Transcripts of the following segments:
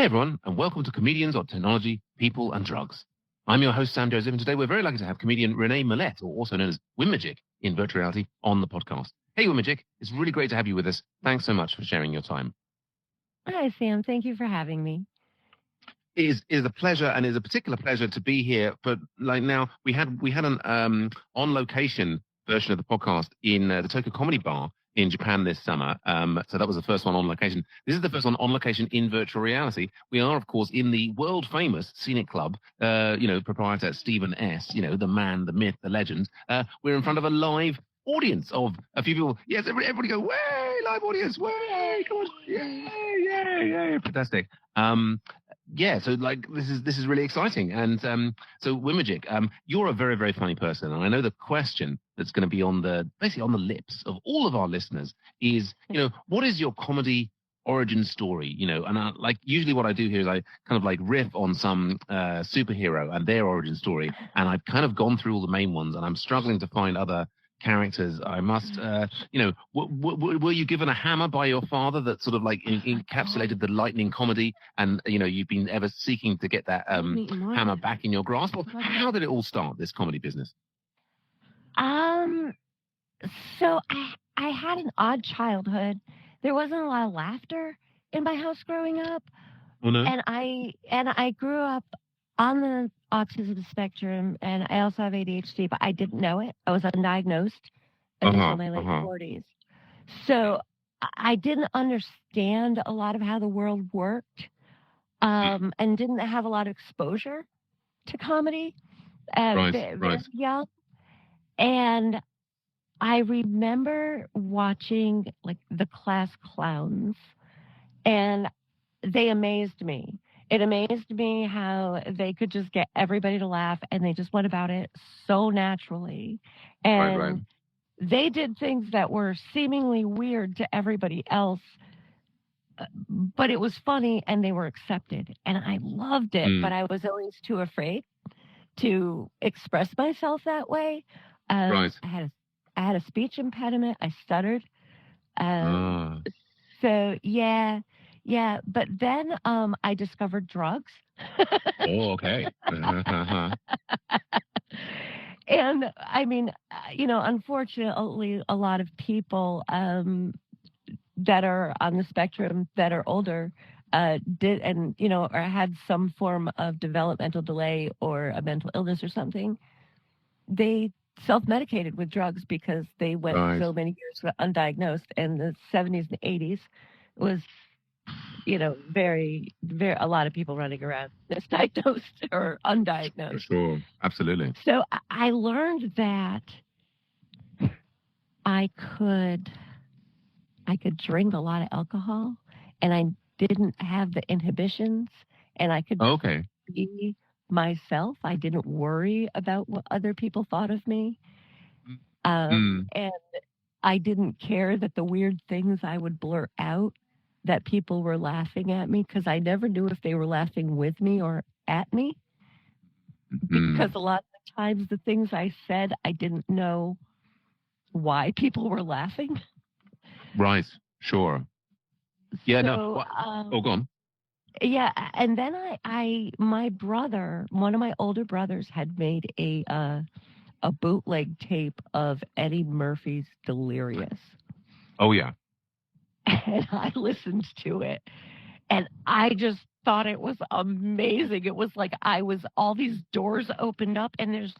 everyone, and welcome to Comedians on Technology, People and Drugs. I'm your host, Sam Joseph, and today we're very lucky to have comedian Renée Mallette, or also known as Windmajik in virtual reality, on the podcast. Hey, Windmajik, it's really great to have you with us. Thanks so much for sharing your time. Hi, Sam. Thank you for having me. It is a pleasure, and it's a particular pleasure to be here. But like now, we had an on location version of the podcast in the Tokyo Comedy Bar in Japan this summer. So that was the first one on location. This is the first one on location in virtual reality. We are, of course, in the world famous Scenic Club, proprietor Stephen S., the man, the myth, the legend. We're in front of a live audience of a few people. Yes, everybody go, way, live audience, way, come on, yay, fantastic. So this is really exciting. And so Windmajik, you're a very, very funny person. And I know the question that's going to be on the lips of all of our listeners is, what is your comedy origin story? And usually what I do here is I kind of riff on some superhero and their origin story. And I've kind of gone through all the main ones and I'm struggling to find other characters. I must, were you given a hammer by your father that sort of encapsulated the lightning comedy, and you've been ever seeking to get that hammer back in your grasp? Or how did it all start, this comedy business? So I had an odd childhood. There wasn't a lot of laughter in my house growing up. Oh no. And I grew up on the autism spectrum, and I also have ADHD, but I didn't know it. I was undiagnosed until my late 40s. So I didn't understand a lot of how the world worked, and didn't have a lot of exposure to comedy very young. And I remember watching the class clowns, and they amazed me. It amazed me how they could just get everybody to laugh, and they just went about it so naturally. And they did things that were seemingly weird to everybody else, but it was funny, and they were accepted. And I loved it, but I was always too afraid to express myself that way. I had a speech impediment. I stuttered. So, yeah. Yeah, but then I discovered drugs. Oh, okay. And I mean, unfortunately, a lot of people that are on the spectrum that are older did, and, or had some form of developmental delay or a mental illness or something. They self-medicated with drugs because they went so many years undiagnosed. And the 70s and 80s was, very, very, a lot of people running around misdiagnosed or undiagnosed. For sure. Absolutely. So I learned that I could drink a lot of alcohol, and I didn't have the inhibitions, and I could be myself. I didn't worry about what other people thought of me. And I didn't care that the weird things I would blurt out, that people were laughing at me, because I never knew if they were laughing with me or at me. Because a lot of the times the things I said, I didn't know why people were laughing. Right. Sure. Yeah. So, go on. Yeah. And then my brother, one of my older brothers, had made a bootleg tape of Eddie Murphy's Delirious. Oh, yeah. And I listened to it, and I just thought it was amazing. It was all these doors opened up, and there's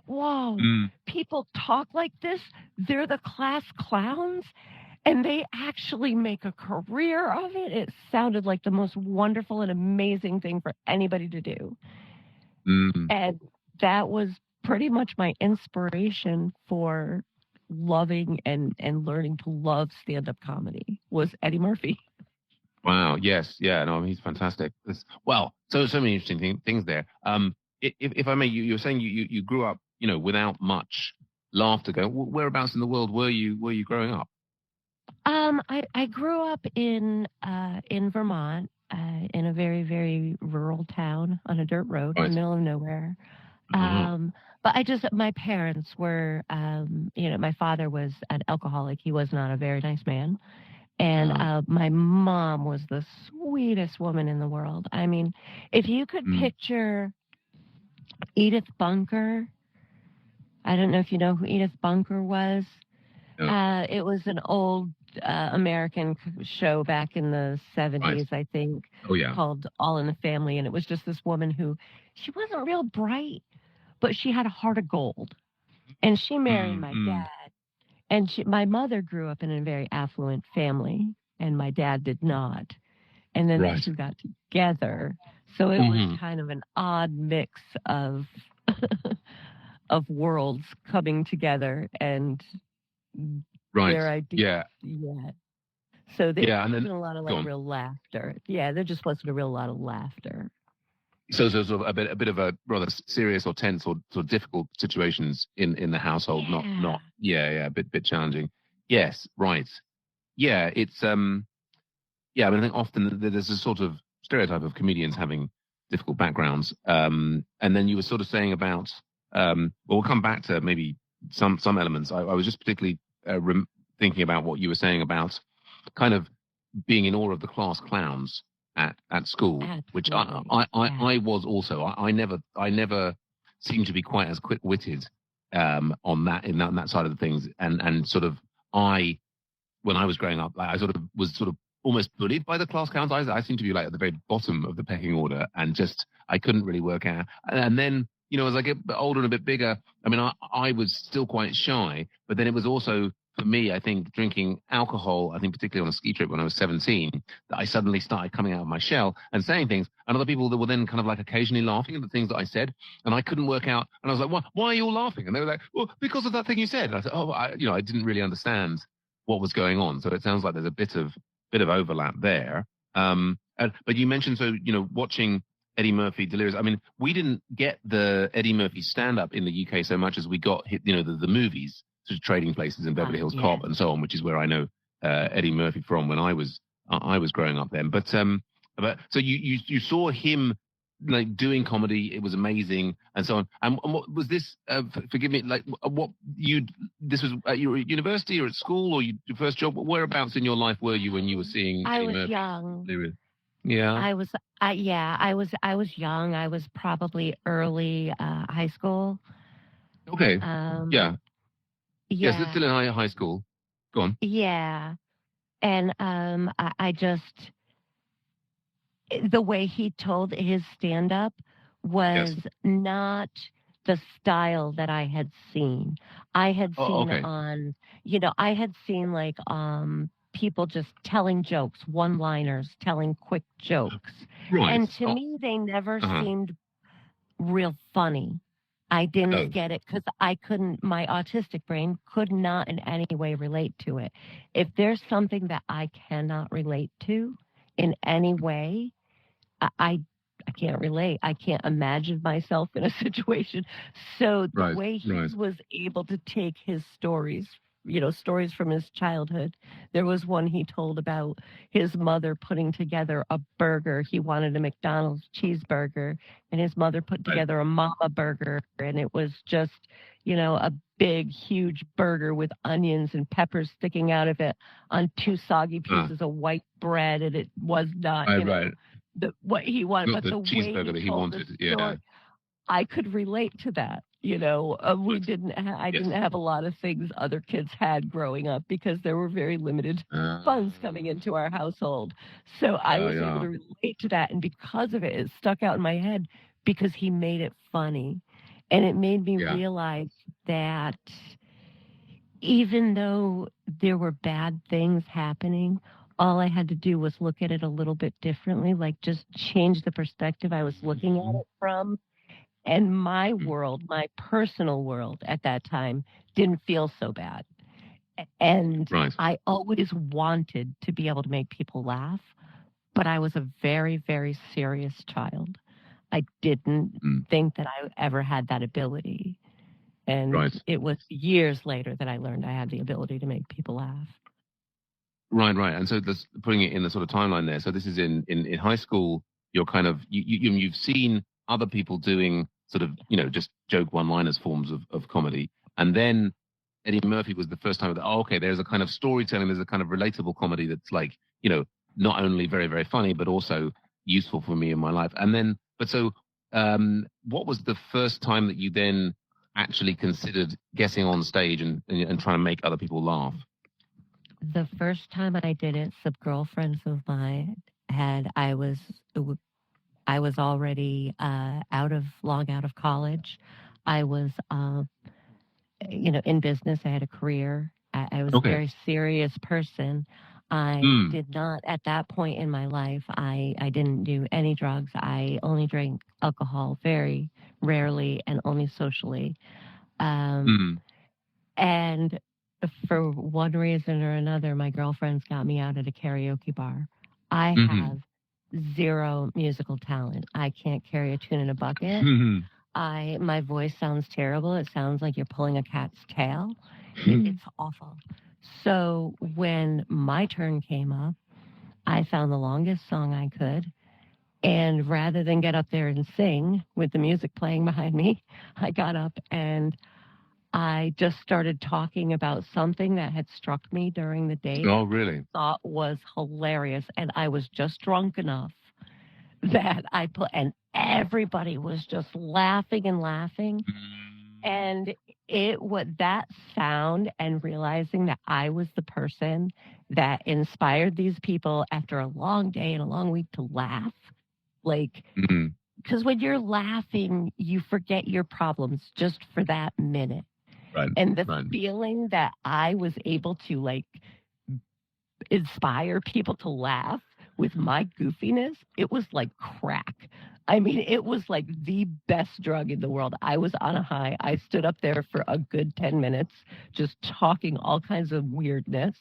whoa, people talk like this. They're the class clowns, and they actually make a career of it. It sounded like the most wonderful and amazing thing for anybody to do. And that was pretty much my inspiration for loving and learning to love stand-up comedy, was Eddie Murphy. Wow. Yes. Yeah. No, he's fantastic. So many interesting things there. If I may, you were saying you grew up, without much laughter. Whereabouts in the world were you growing up? I grew up in Vermont, in a very, very rural town on a dirt road in the middle of nowhere. But my parents were, my father was an alcoholic. He was not a very nice man. And my mom was the sweetest woman in the world. I mean, if you could picture Edith Bunker, I don't know if you know who Edith Bunker was. No. It was an old American show back in the 70s, I think, called All in the Family. And it was just this woman who, she wasn't real bright, but she had a heart of gold. And she married my dad. And my mother grew up in a very affluent family, and my dad did not. And then they two got together. So it was kind of an odd mix of of worlds coming together, and their ideas. So there wasn't a lot of real laughter. Yeah, there just wasn't a real lot of laughter. So there's sort of a bit of a rather serious or tense or sort of difficult situations in the household. A bit challenging. Yes, right. Yeah, it's I mean, I think often there's a sort of stereotype of comedians having difficult backgrounds. And then you were sort of saying about we'll come back to maybe some elements. I was just particularly thinking about what you were saying about kind of being in awe of the class clowns at school. Absolutely. Which I was also. I never seemed to be quite as quick-witted on that side of the things, and sort of when I was growing up, I was almost bullied by the class clowns. I seemed to be like at the very bottom of the pecking order, and just I couldn't really work out. And then as I get older and a bit bigger, I mean I was still quite shy, but then it was also, for me, I think drinking alcohol, I think particularly on a ski trip when I was 17, that I suddenly started coming out of my shell and saying things, and other people that were then kind of like occasionally laughing at the things that I said, and I couldn't work out, and I was like, why are you all laughing? And they were like, well, because of that thing you said. And I said, I didn't really understand what was going on. So it sounds like there's a bit of overlap there. But you mentioned, watching Eddie Murphy Delirious. I mean, we didn't get the Eddie Murphy stand-up in the UK so much as we got the movies, sort of Trading Places in Beverly Hills Cop and so on, which is where I know Eddie Murphy from when I was growing up then. But so you saw him like doing comedy, it was amazing and so on. And what was this? Forgive me, like this was at your university or at school or your first job? Whereabouts in your life were you when you were seeing? I was young. Yeah, I was young. I was probably early high school. Okay. Yeah. Yes, it's still in high school. Go on. Yeah. And I just, the way he told his stand-up was not the style that I had seen. I had seen I had seen like people just telling jokes, one-liners, telling quick jokes. Right. And to me, they never seemed real funny. I didn't get it because my autistic brain could not in any way relate to it. If there's something that I cannot relate to in any way, I can't relate. I can't imagine myself in a situation. So the way he was able to take his stories, stories from his childhood. There was one he told about his mother putting together a burger. He wanted a McDonald's cheeseburger, and his mother put together a mama burger, and it was just, a big, huge burger with onions and peppers sticking out of it on two soggy pieces of white bread, and it was not, what he wanted, but the cheeseburger that he wanted. Story, I could relate to that. I didn't have a lot of things other kids had growing up because there were very limited funds coming into our household. So I was able to relate to that. And because of it, it stuck out in my head because he made it funny. And it made me realize that even though there were bad things happening, all I had to do was look at it a little bit differently, like just change the perspective I was looking at it from. And my world, my personal world at that time didn't feel so bad. And I always wanted to be able to make people laugh, but I was a very, very serious child. I didn't think that I ever had that ability. And it was years later that I learned I had the ability to make people laugh. Right. And so putting it in the sort of timeline there. So this is in high school, you're kind of, you've seen other people doing sort of, just joke one-liners forms of comedy. And then Eddie Murphy was the first time that, oh, okay, there's a kind of storytelling, there's a kind of relatable comedy that's like, you know, not only very, very funny, but also useful for me in my life. And then, but so, what was the first time that you then actually considered getting on stage and trying to make other people laugh? The first time I did it, some girlfriends of mine I was already long out of college. I was, in business. I had a career. I was a very serious person. I did not, at that point in my life, I didn't do any drugs. I only drank alcohol very rarely and only socially. And for one reason or another, my girlfriends got me out at a karaoke bar. I have zero musical talent. I can't carry a tune in a bucket. My voice sounds terrible. It sounds like you're pulling a cat's tail. It's awful. So when my turn came up, I found the longest song I could. And rather than get up there and sing with the music playing behind me, I got up and I just started talking about something that had struck me during the day. Oh, really? I thought was hilarious. And I was just drunk enough that and everybody was just laughing and laughing. And that sound and realizing that I was the person that inspired these people after a long day and a long week to laugh. Like, because when you're laughing, you forget your problems just for that minute. Right. And the feeling that I was able to like inspire people to laugh with my goofiness, it was like crack. I mean, it was like the best drug in the world. I was on a high. I stood up there for a good 10 minutes just talking all kinds of weirdness,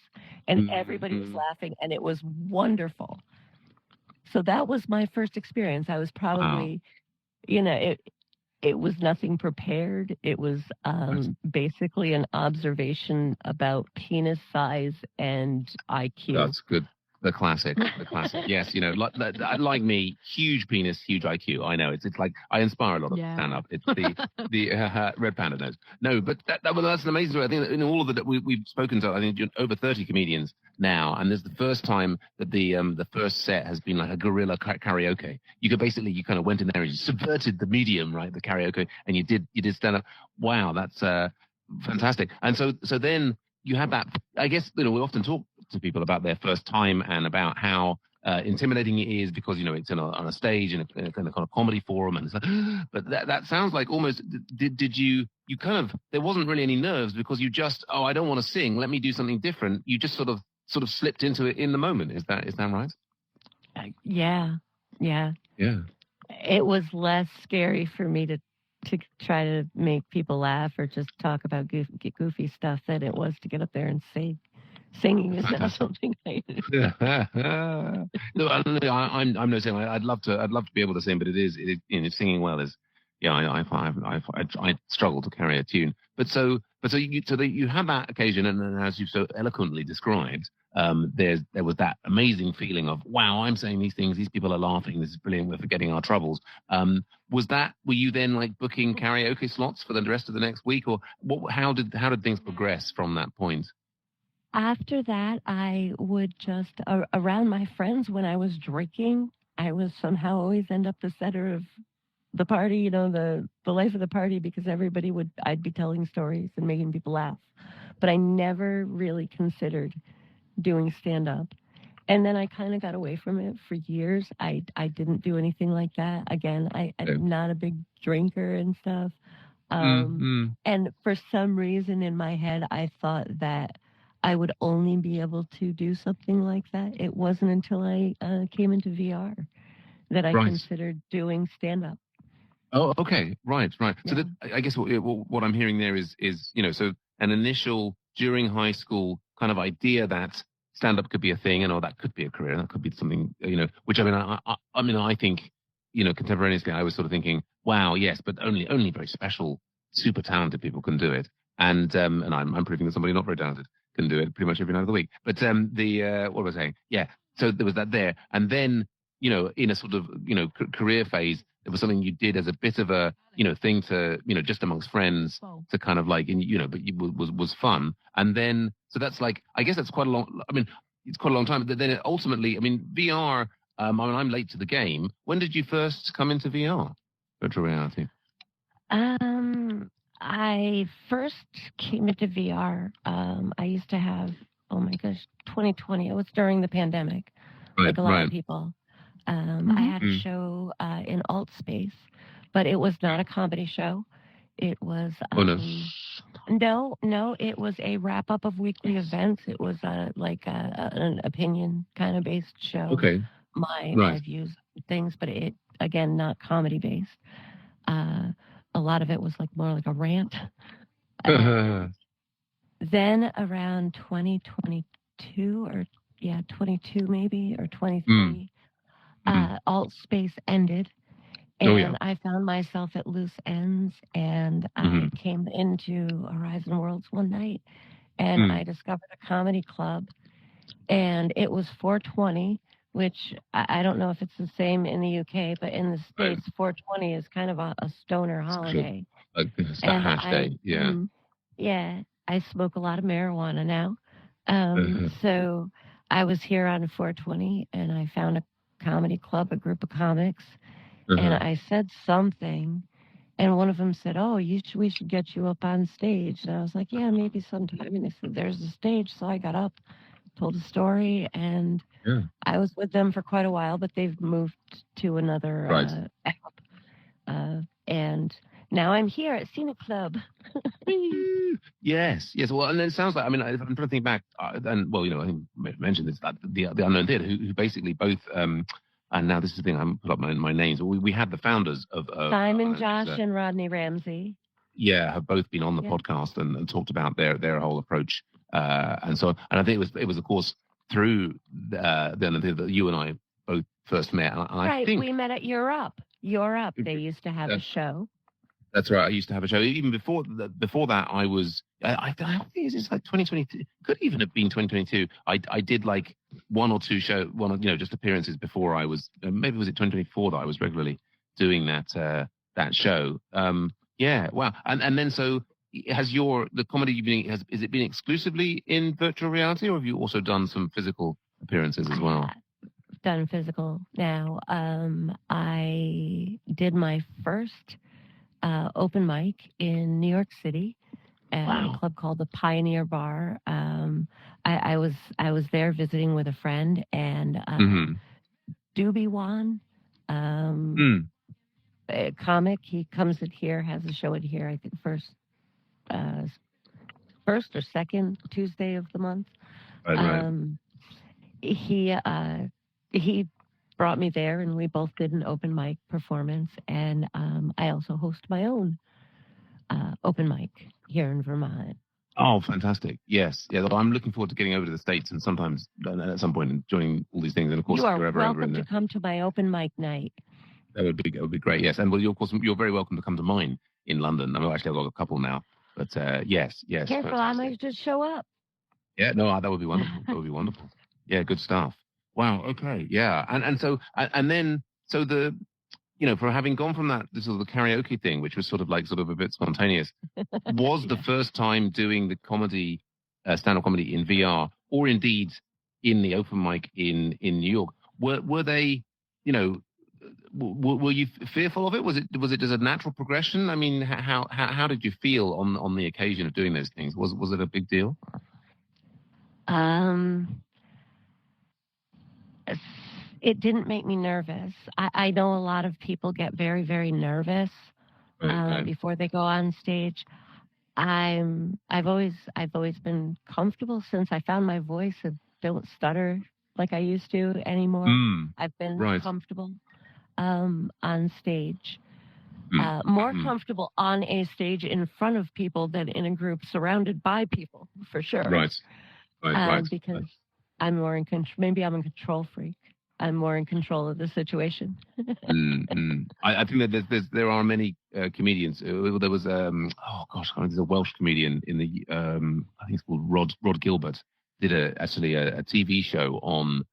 and everybody was laughing, and it was wonderful. So that was my first experience. I was probably, it was nothing prepared. It was basically an observation about penis size and IQ. That's good. The classic. Yes, like me, huge penis, huge IQ. I know it's like I inspire a lot of stand up. It's the Red Panda knows. No, but that's an amazing story. I think that in all of that we've spoken to, I think over 30 comedians now, and this is the first time that the first set has been like a guerrilla karaoke. You kind of went in there and you subverted the medium, right? The karaoke, and you did stand up. Wow, that's fantastic. And so then you had that. I guess we often talk to people about their first time and about how intimidating it is because it's on a stage in a kind of comedy forum, and it's like, but that sounds like almost did you kind of, there wasn't really any nerves because you just, I don't want to sing, let me do something different. You just sort of slipped into it in the moment. Is that right? Yeah. It was less scary for me to try to make people laugh or just talk about goofy stuff than it was to get up there and sing. Singing is not something I do. No, I'm no singer. I'd love to be able to sing, but singing well is, I struggle to carry a tune. But so you had that occasion, and as you so eloquently described, there was that amazing feeling of, wow, I'm saying these things, these people are laughing, this is brilliant, we're forgetting our troubles. Were you then like booking karaoke slots for the rest of the next week, or how did things progress from that point? After that, I would just, around my friends when I was drinking, I was somehow always end up the center of the party, the life of the party, because I'd be telling stories and making people laugh. But I never really considered doing stand-up. And then I kind of got away from it for years. I didn't do anything like that. Again, I'm not a big drinker and stuff. And for some reason in my head, I thought that I would only be able to do something like that. It wasn't until I came into VR that I considered doing stand-up. Oh, okay. Right. Yeah. So I guess what I'm hearing there is so an initial during high school kind of idea that stand-up could be a thing, and that could be a career, and that could be something, which I think, contemporaneously I was sort of thinking, wow, yes, but only very special, super talented people can do it. And I'm proving that somebody not very talented can do it pretty much every night of the week. But what was I saying? Yeah. So there was that there. And then in a sort of, career phase, it was something you did as a bit of a, thing to, just amongst friends to kind of like, but it was fun. And then, so that's like, I guess that's quite a long, I mean, it's quite a long time, but then ultimately, I mean, VR, I'm late to the game. When did you first come into VR, virtual reality? I first came into VR. I used to have, oh my gosh, 2020. It was during the pandemic, like a lot of people. I had a show in Alt Space, but it was not a comedy show. It was no, it was a wrap up of weekly events. It was an opinion kind of based show. Okay, my views, things, but it again not comedy based. A lot of it was like more like a rant. Then around 2022 or 22 maybe or 23, Alt Space ended. And I found myself at loose ends, and I came into Horizon Worlds one night, and I discovered a comedy club, and it was 420, which I don't know if it's the same in the UK, but in the States, 420 is kind of a stoner holiday. It's a hash day, yeah. Yeah, I smoke a lot of marijuana now. So I was here on 420, and I found a comedy club, a group of comics, and I said something, and one of them said, "Oh, we should get you up on stage." And I was like, "Yeah, maybe sometime." And they said, "There's a stage," so I got up, told a story, and I was with them for quite a while, but they've moved to another app, and now I'm here at Scenic Club. Yes. Well, and it sounds like, I mean, I'm trying to think back, and well, I think I mentioned this, that the Unknown Theatre, who basically both, and now this is the thing, I haven't put up my names. We had the founders of Simon, Josh, and Rodney Ramsey. Yeah, have both been on the podcast and talked about their whole approach, and so on. And I think it was of course through that you and I both first met. And I think we met at Europe. They used to have a show. That's right. I used to have a show. Even before that, I was. I think it's like 2022. Could even have been 2022. I did like one or two just appearances before I was. Maybe was it 2024 that I was regularly doing that show. Yeah. Wow. And then so has the comedy you've been has it been exclusively in virtual reality, or have you also done some physical appearances as well? Done physical now. I did my first open mic in New York City at a club called the Pioneer Bar. I was there visiting with a friend, and Doobie Wan, a comic, he comes in here, has a show in here, I think first or second Tuesday of the month. He brought me there, and we both did an open mic performance, and I also host my own open mic here in Vermont. Oh, fantastic. Yes. Yeah, well, I'm looking forward to getting over to the States and sometimes at some point and joining all these things. And of course, you are wherever welcome to come to my open mic night. That would be great. Yes. And well, you're very welcome to come to mine in London. I've actually got a couple now, but yes. Careful, fantastic. I might just show up. Yeah, no, that would be wonderful. That would be wonderful. Yeah, good stuff. Wow. Okay. Yeah. And so the, for having gone from that sort of the karaoke thing, which was sort of a bit spontaneous, was the first time doing the comedy, stand-up comedy in VR, or indeed in the open mic in New York. Were they, were you fearful of it? Was it just a natural progression? I mean, how did you feel on the occasion of doing those things? Was it a big deal? It didn't make me nervous. I know a lot of people get very, very nervous before they go on stage. I've always been comfortable since I found my voice and don't stutter like I used to anymore. I've been comfortable on stage. More comfortable on a stage in front of people than in a group surrounded by people, for sure. Right. Because I'm more in control. Maybe I'm a control freak. I'm more in control of the situation. I think that there are many comedians. There was there's a Welsh comedian in the I think it's called Rod Gilbert, did a TV show on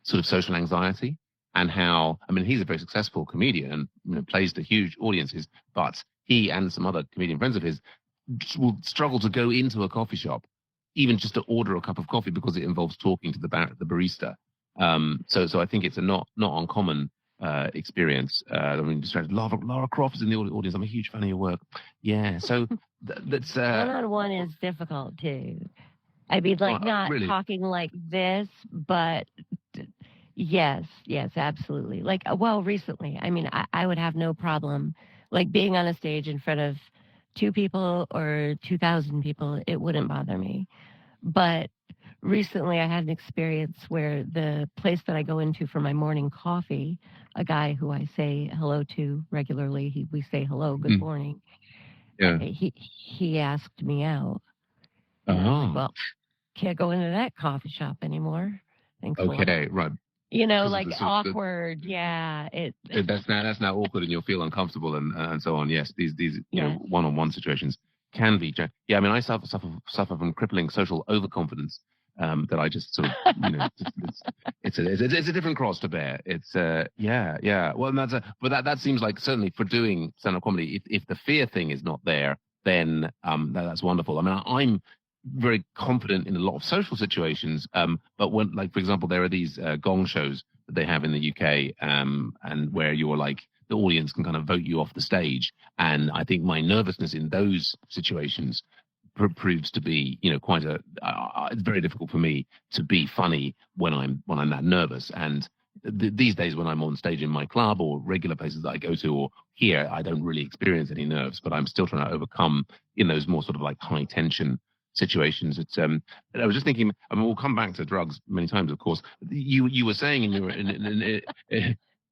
sort of social anxiety, and how, I mean, he's a very successful comedian and, you know, plays to huge audiences, but he and some other comedian friends of his will struggle to go into a coffee shop, even just to order a cup of coffee, because it involves talking to the barista. So I think it's a not uncommon experience. I mean, distracted. Lara Croft is in the audience. I'm a huge fan of your work. Yeah, so that's one-on-one is difficult too. I mean, like, not really? Talking like this, but yes, absolutely. Like, well, recently, I mean, I would have no problem, like, being on a stage in front of 2 people or 2,000 people. It wouldn't bother me. But recently I had an experience where the place that I go into for my morning coffee, a guy who I say hello to regularly, we say hello, good morning. Yeah. He asked me out. Oh. And I was like, well, can't go into that coffee shop anymore. Okay, right. You know, like, awkward. Yeah. That's now awkward, and you'll feel uncomfortable and so on. Yes, these you know, one-on-one situations can be. Yeah, I mean, I suffer from crippling social overconfidence. That I just sort of, you know, it's a different cross to bear. It's yeah. Well, but that seems like, certainly for doing stand-up comedy, if the fear thing is not there, then that's wonderful. I mean, I'm very confident in a lot of social situations, but when, like, for example, there are these gong shows that they have in the UK, and where you're like, the audience can kind of vote you off the stage, and I think my nervousness in those situations proves to be, you know, quite it's very difficult for me to be funny when I'm that nervous. And these days, when I'm on stage in my club or regular places that I go to or here, I don't really experience any nerves, but I'm still trying to overcome in those more sort of like high tension situations. It's I was just thinking, I mean, we'll come back to drugs many times, of course. You were saying in your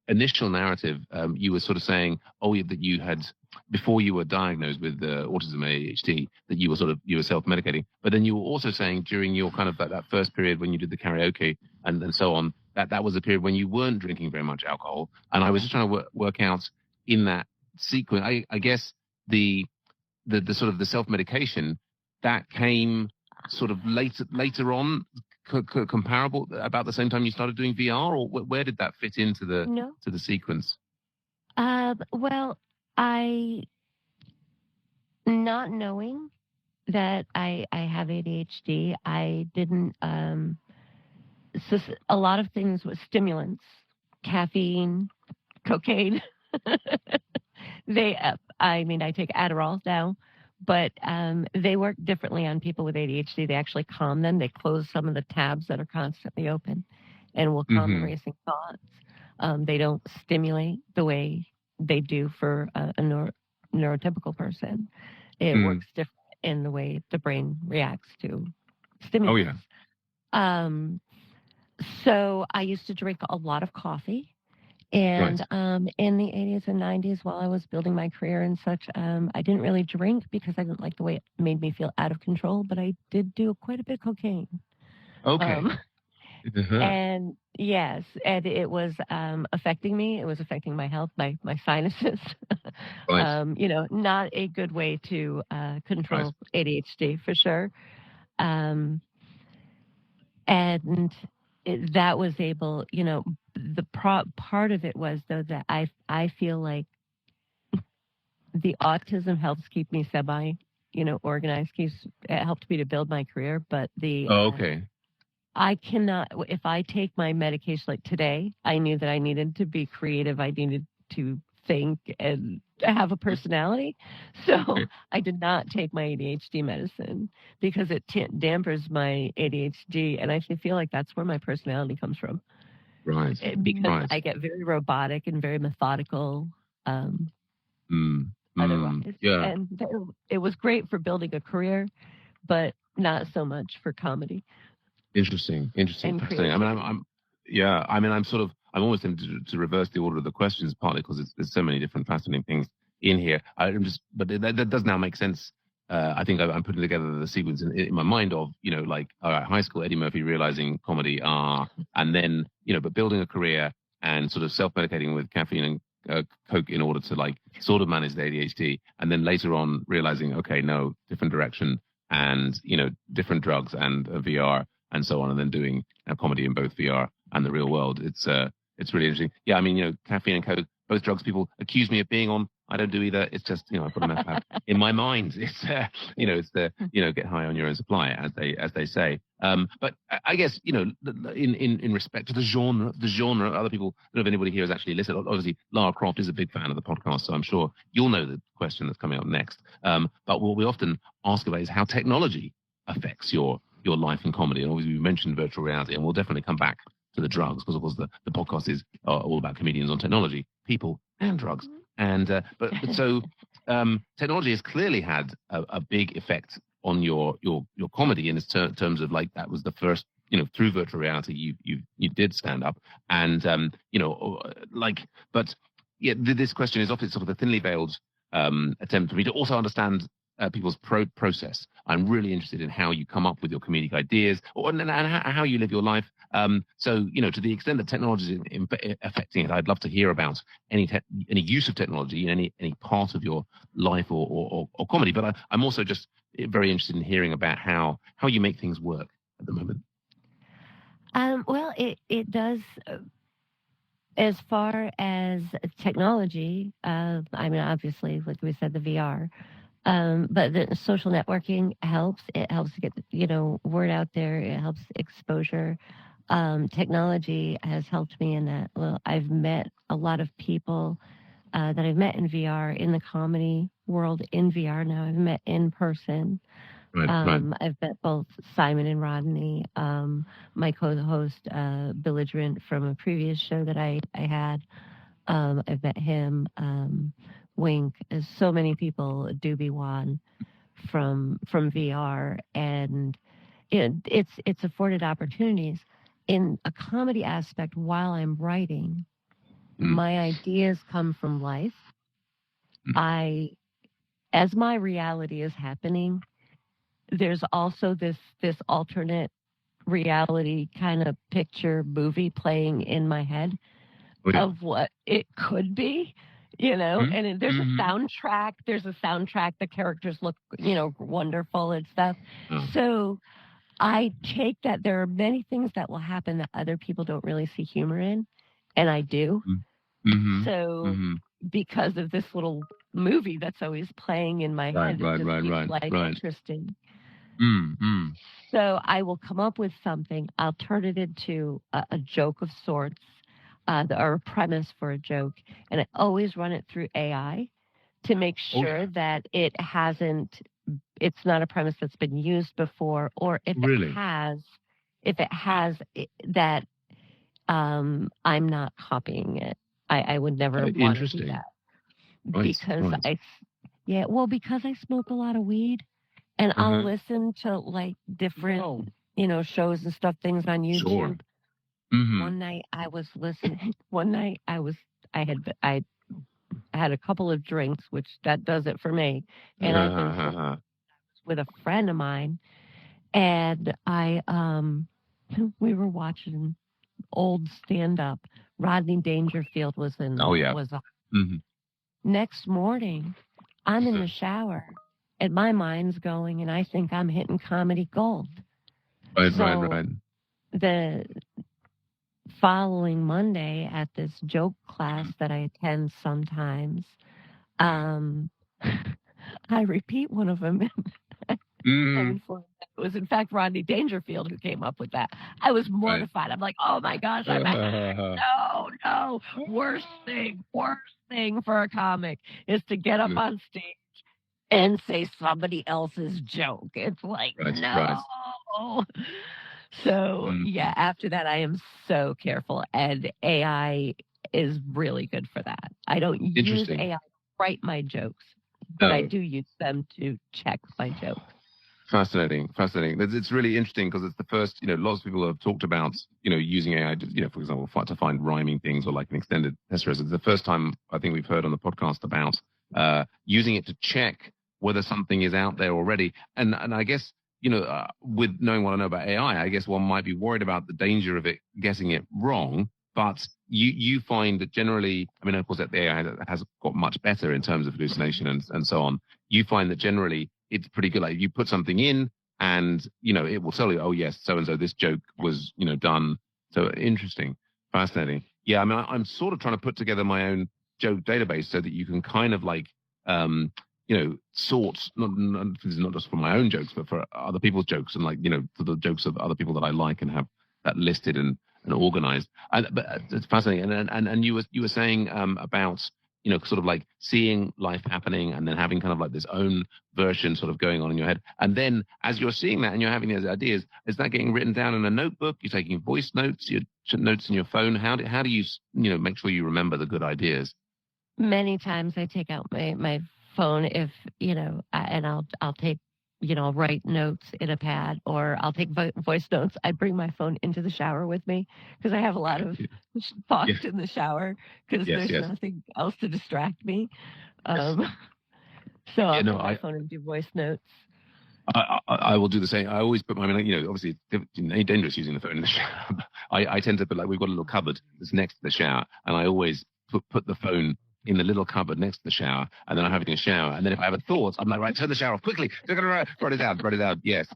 initial narrative, you were sort of saying, that you had, before you were diagnosed with autism and ADHD, that you were self-medicating. But then you were also saying, during your kind of that first period when you did the karaoke and so on, that was a period when you weren't drinking very much alcohol. And I was just trying to work out in that sequence, I guess the sort of the self-medication that came sort of later on, comparable, about the same time you started doing VR, or where did that fit into to the sequence? Well, I, not knowing that I have ADHD, I didn't. A lot of things with stimulants, caffeine, cocaine. I mean, I take Adderall now, but they work differently on people with ADHD. They actually calm them. They close some of the tabs that are constantly open and will calm the racing thoughts. They don't stimulate the way they do for a neurotypical person. It works different in the way the brain reacts to stimulus. Oh, yeah. So I used to drink a lot of coffee. And in the 80s and 90s, while I was building my career and such, I didn't really drink because I didn't like the way it made me feel out of control, but I did do quite a bit of cocaine. Okay. And yes, and it was affecting me. It was affecting my health, my sinuses. You know, not a good way to control ADHD, for sure. And that was able, you know, the part of it was, though, that I feel like the autism helps keep me semi, you know, organized. It helped me to build my career, but I cannot, if I take my medication, like today, I knew that I needed to be creative. I needed to think and have a personality. So I did not take my ADHD medicine because it dampers my ADHD. And I feel like that's where my personality comes from. Right. Because I get very robotic and very methodical. Otherwise. Yeah. And it was great for building a career, but not so much for comedy. Interesting. I mean, I'm almost tempted to reverse the order of the questions, partly because there's so many different fascinating things in here. But that does now make sense. I think I'm putting together the sequence in my mind of, you know, like, all right, high school, Eddie Murphy realizing comedy, and then, you know, but building a career and sort of self-medicating with caffeine and coke in order to, like, sort of manage the ADHD, and then later on realizing, okay, no, different direction, and, you know, different drugs and VR and so on, and then doing comedy in both VR and the real world. It's really interesting. Yeah, I mean, caffeine and coke, both drugs people accuse me of being on. I don't do either. It's just, I've got enough in my mind. It's, it's the, get high on your own supply, as they say. But I guess, in respect to the genre, other people, I don't know if anybody here has actually listened. Obviously, Lara Croft is a big fan of the podcast, so I'm sure you'll know the question that's coming up next. But what we often ask about is how technology affects your life and comedy. And obviously, we mentioned virtual reality, and we'll definitely come back to the drugs, because of course the podcast is all about comedians on technology, people, and drugs. And but so technology has clearly had a big effect on your comedy in terms of, like, that was the first, through virtual reality you did stand up, and but yeah, this question is often sort of a thinly veiled attempt for me to also understand people's process. I'm really interested in how you come up with your comedic ideas, and how you live your life. So, to the extent that technology is affecting it, I'd love to hear about any use of technology in any part of your life or comedy. But I'm also just very interested in hearing about how you make things work at the moment. Well, it does. As far as technology, I mean, obviously, like we said, the VR. But the social networking helps. It helps to get, word out there. It helps exposure. Technology has helped me in that. Well, I've met a lot of people that I've met in VR, in the comedy world in VR now. I've met in person. Right. I've met both Simon and Rodney, my co-host, Belligerent, from a previous show that I had. I've met him. Wink, as so many people, Doobie Wan from VR, and it's afforded opportunities in a comedy aspect. While I'm writing, my ideas come from life. As my reality is happening, there's also this alternate reality kind of picture movie playing in my head of what it could be. And there's a soundtrack. There's a soundtrack. The characters look, wonderful and stuff. So I take that there are many things that will happen that other people don't really see humor in, and I do. So because of this little movie that's always playing in my head, interesting. So I will come up with something. I'll turn it into a joke of sorts. Or a premise for a joke, and I always run it through AI to make sure that it's not a premise that's been used before, or if it has that I'm not copying it. I would never want to do that because I smoke a lot of weed, and I'll listen to like different shows and stuff, things on YouTube. Sure. One night I was listening. I had a couple of drinks, which that does it for me. And I was with a friend of mine, and we were watching old stand-up. Rodney Dangerfield was in. Was on. Next morning, I'm in the shower, and my mind's going, and I think I'm hitting comedy gold. Right. The following Monday at this joke class that I attend sometimes, I repeat one of them. It was, in fact, Rodney Dangerfield who came up with that. I was mortified. Right. I'm like, oh my gosh, no. Worst thing for a comic is to get up on stage and say somebody else's joke. It's like, no. Right. So, after that, I am so careful, and AI is really good for that. I don't use AI to write my jokes, but I do use them to check my jokes. Fascinating. It's really interesting because it's the first, lots of people have talked about, using AI, for example, to find rhyming things or like an extended thesaurus. It's the first time I think we've heard on the podcast about using it to check whether something is out there already. And I guess, with knowing what I know about AI, I guess one might be worried about the danger of it getting it wrong. But you find that generally, I mean, of course, that the AI has got much better in terms of hallucination and so on. You find that generally it's pretty good. Like you put something in and, it will tell you, oh, yes, so-and-so, this joke was, done So interesting, fascinating. Yeah, I mean, I'm sort of trying to put together my own joke database so that you can kind of like, sort, this is not just for my own jokes, but for other people's jokes and like, for the jokes of other people that I like and have that listed and organized. But it's fascinating. And you were saying about, sort of like seeing life happening and then having kind of like this own version sort of going on in your head. And then as you're seeing that and you're having those ideas, is that getting written down in a notebook? You're taking voice notes, your notes in your phone. How do you, make sure you remember the good ideas? Many times I take out my phone if, and I'll take, I'll write notes in a pad, or I'll take voice notes. I bring my phone into the shower with me because I have a lot of thoughts in the shower because there's nothing else to distract me. So I'll put my phone and do voice notes. I will do the same. I always put my, obviously it's dangerous using the phone in the shower. I tend to put, like, we've got a little cupboard that's next to the shower, and I always put the phone in the little cupboard next to the shower, and then I'm having a shower, and then if I have a thought, I'm like, right, turn the shower off quickly, write it down. Yes,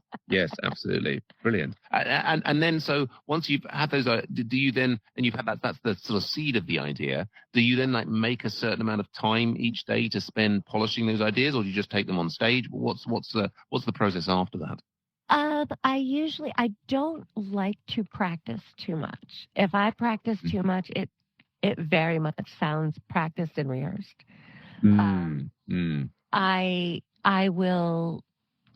absolutely, brilliant. And then so once you've had those, do you then, and you've had that's the sort of seed of the idea, do you then like make a certain amount of time each day to spend polishing those ideas, or do you just take them on stage? What's the process after that? I don't like to practice too much. If I practice too much, it very much sounds practiced and rehearsed. I will,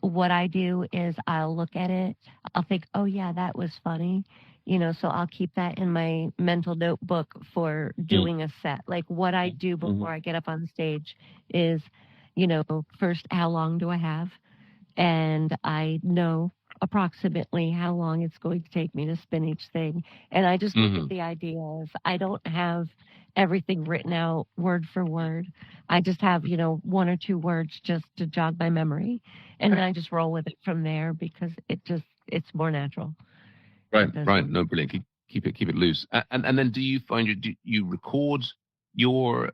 what I do is I'll look at it. I'll think, oh yeah, that was funny. So I'll keep that in my mental notebook for doing a set. Like what I do before I get up on stage is, first, how long do I have? And I know approximately how long it's going to take me to spin each thing. And I just look at the ideas. I don't have everything written out word for word. I just have, one or two words just to jog my memory. And then I just roll with it from there because it's more natural. Right. No, brilliant. Keep it loose. And then do you find you record your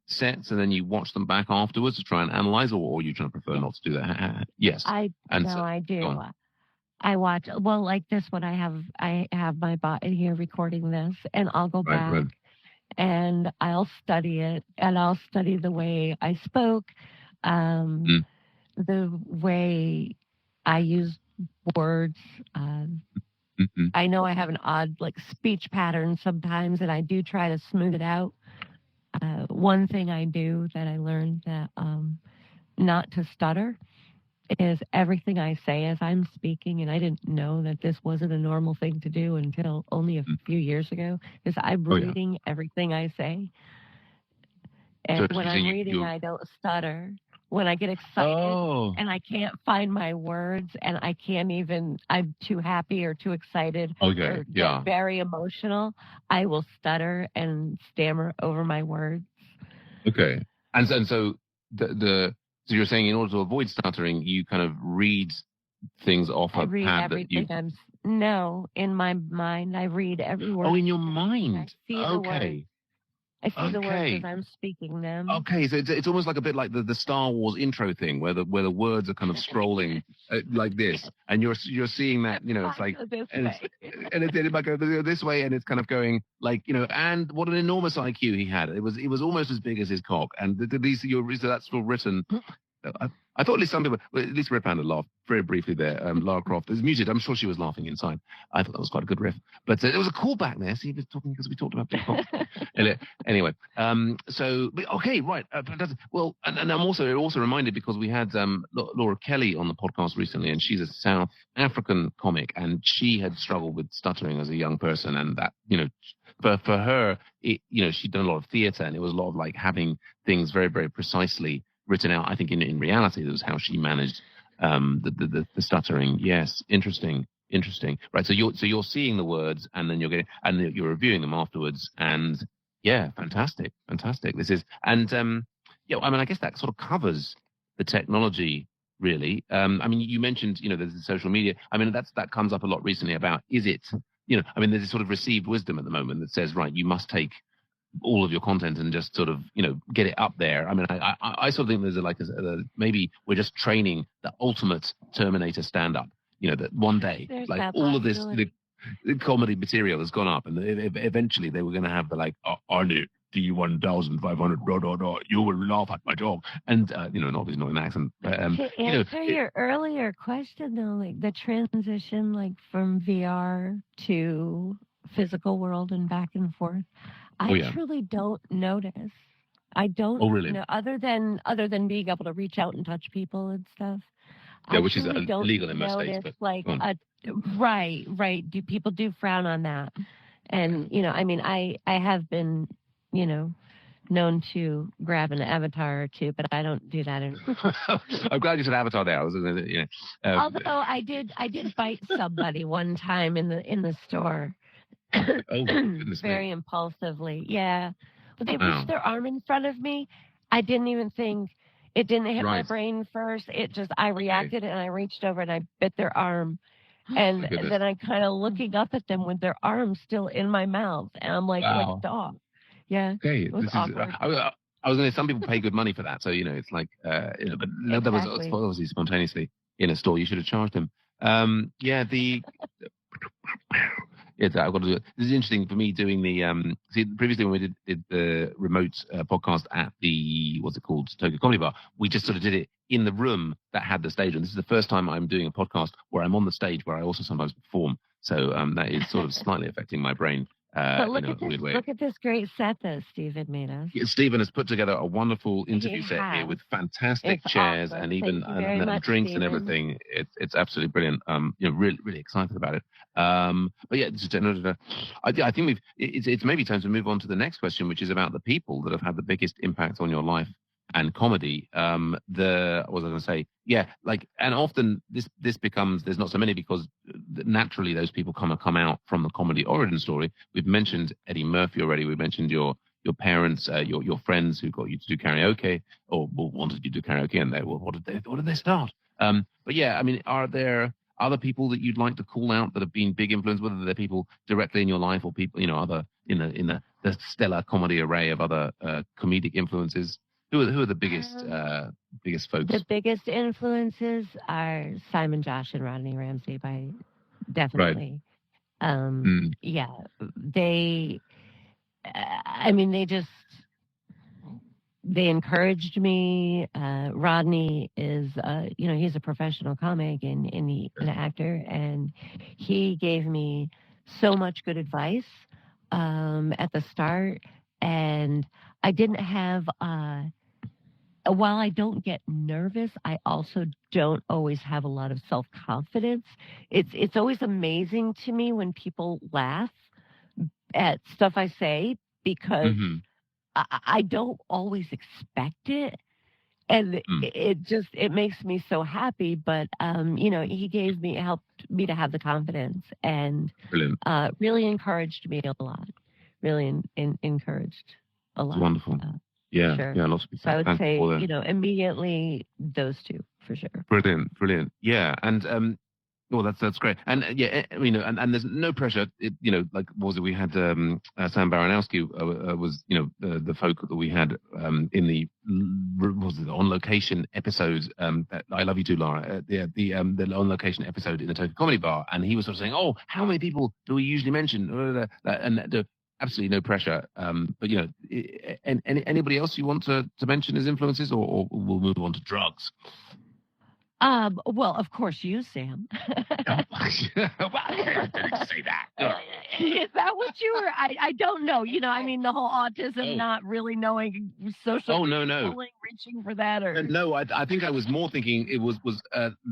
sets and then you watch them back afterwards to try and analyze, or you trying to prefer not to do that? Yes. I do. I watch, well, like this one, I have my bot in here recording this, and I'll go back and I'll study it, and I'll study the way I spoke, the way I use words. I know I have an odd like speech pattern sometimes, and I do try to smooth it out. One thing I do that I learned that not to stutter is everything I say as I'm speaking, and I didn't know that this wasn't a normal thing to do until only a few years ago, is I'm reading everything I say. And so when I'm reading, I don't stutter. When I get excited and I can't find my words and I'm too happy or too excited or get very emotional, I will stutter and stammer over my words. Okay. And so so you're saying in order to avoid stuttering, you kind of read things off a pad that you... No, in my mind, I read every word. Oh, in your mind. I see the words. I see the words as I'm speaking them. Okay, so it's almost like a bit like the Star Wars intro thing, where the words are kind of scrolling like this, and you're seeing that, it's like, and it might go this way, and it's kind of going like, and what an enormous IQ he had. It was almost as big as his cock, and so that's still written. I thought at least some people, at least Red Panda laughed very briefly there. Lara Croft is muted. I'm sure she was laughing inside. I thought that was quite a good riff. But it was a callback there. See, he was talking because we talked about big cocks. Anyway, okay, right. Fantastic. Well, and I'm also reminded because we had Laura Kelly on the podcast recently, and she's a South African comic, and she had struggled with stuttering as a young person, and that, for her, she'd done a lot of theatre, and it was a lot of like having things very, very precisely written out. I think in reality, that was how she managed the stuttering. Yes, interesting. Right. So you're seeing the words, and then you're reviewing them afterwards. And yeah, fantastic. This is, and I guess that sort of covers the technology really. You mentioned there's the social media. That comes up a lot recently about, is it, there's this sort of received wisdom at the moment that says, right, you must take all of your content and just sort of, get it up there. I sort of think there's maybe we're just training the ultimate Terminator stand-up, that one day, there's like all of this, the comedy material has gone up, and eventually they were going to have the like Arnie D1500 ... You will laugh at my dog, and obviously not an accent. But, to answer your earlier question, though, like the transition, like from VR to physical world and back and forth, I truly don't notice. I don't know, other than being able to reach out and touch people and stuff. Yeah, which is illegal in most states. But like right. Do people do frown on that? And I mean, I have been, known to grab an avatar or two, but I don't do that anymore. I'm glad you said avatar there. I was, Although I did bite somebody one time in the store. Oh, goodness very me. Impulsively, yeah. But they reached their arm in front of me. I didn't even think. It didn't hit my brain first. It just, I reacted and I reached over and I bit their arm. And then I kind of looking up at them with their arm still in my mouth. And I'm like a dog. Yeah. Okay. This is, I was going to say, some people pay good money for that. So, it's like, but no, that was obviously spontaneously in a store. You should have charged him. I've got to do it. This is interesting for me doing the previously when we did the remote podcast at the Tokyo Comedy Bar, we just sort of did it in the room that had the stage, and this is the first time I'm doing a podcast where I'm on the stage where I also sometimes perform. So that is sort of slightly affecting my brain. But look at this great set that Stephen made us. Yeah, Stephen has put together a wonderful interview set here with fantastic chairs and even drinks, Stephen, and everything. It's absolutely brilliant. Really excited about it. But yeah, I think it's maybe time to move on to the next question, which is about the people that have had the biggest impact on your life and comedy. What was I going to say? Yeah, and often this becomes, there's not so many because naturally those people come out from the comedy origin story. We've mentioned Eddie Murphy already. We mentioned your parents, your friends who got you to do karaoke or wanted you to do karaoke, and what did they start? But yeah, I mean, are there other people that you'd like to call out that have been big influence, whether they're people directly in your life or people, other in the stellar comedy array of other comedic influences? Who are the biggest folks? The biggest influences are Simon, Josh, and Rodney Ramsey, definitely. Right. Yeah, they. I mean, they encouraged me. Rodney is, he's a professional comic and an actor, and he gave me so much good advice at the start, and I didn't have. While I don't get nervous, I also don't always have a lot of self-confidence. It's always amazing to me when people laugh at stuff I say because I don't always expect it. And it makes me so happy. But, he helped me to have the confidence and really encouraged me a lot. Really encouraged a lot. It's wonderful. Yeah, sure. Yeah, lots of people. So I would say, immediately those two for sure. Brilliant. Yeah, and that's great. And and there's no pressure. What was it? We had Sam Baranowski was the folk that we had in the on location episode. I love you too, Laura. The on location episode in the Tokyo Comedy Bar, and he was sort of saying, "Oh, how many people do we usually mention?" And absolutely no pressure. But anybody else you want to mention as influences, or we'll move on to drugs? Well, of course, you, Sam. Well, I didn't say that. Is that what you were? I don't know. I mean, the whole autism, not really knowing social. Oh, no. Reaching for that, or no. I think I was more thinking it was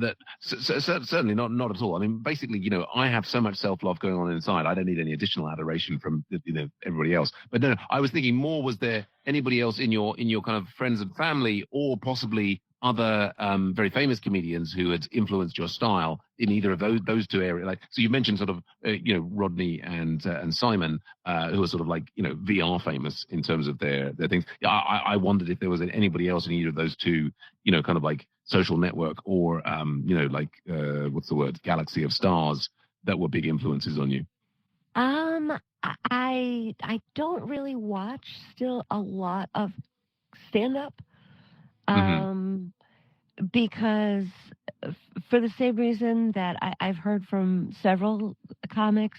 that certainly not at all. I mean, basically, I have so much self-love going on inside. I don't need any additional adoration from everybody else. But no, I was thinking more. Was there anybody else in your kind of friends and family, or possibly other very famous comedians who had influenced your style in either of those two areas? So you mentioned sort of Rodney and Simon, who are sort of VR famous in terms of their things. I wondered if there was anybody else in either of those two, kind of like Social Network or what's the word, Galaxy of Stars, that were big influences on you. I don't really watch still a lot of stand-up. because for the same reason that I've heard from several comics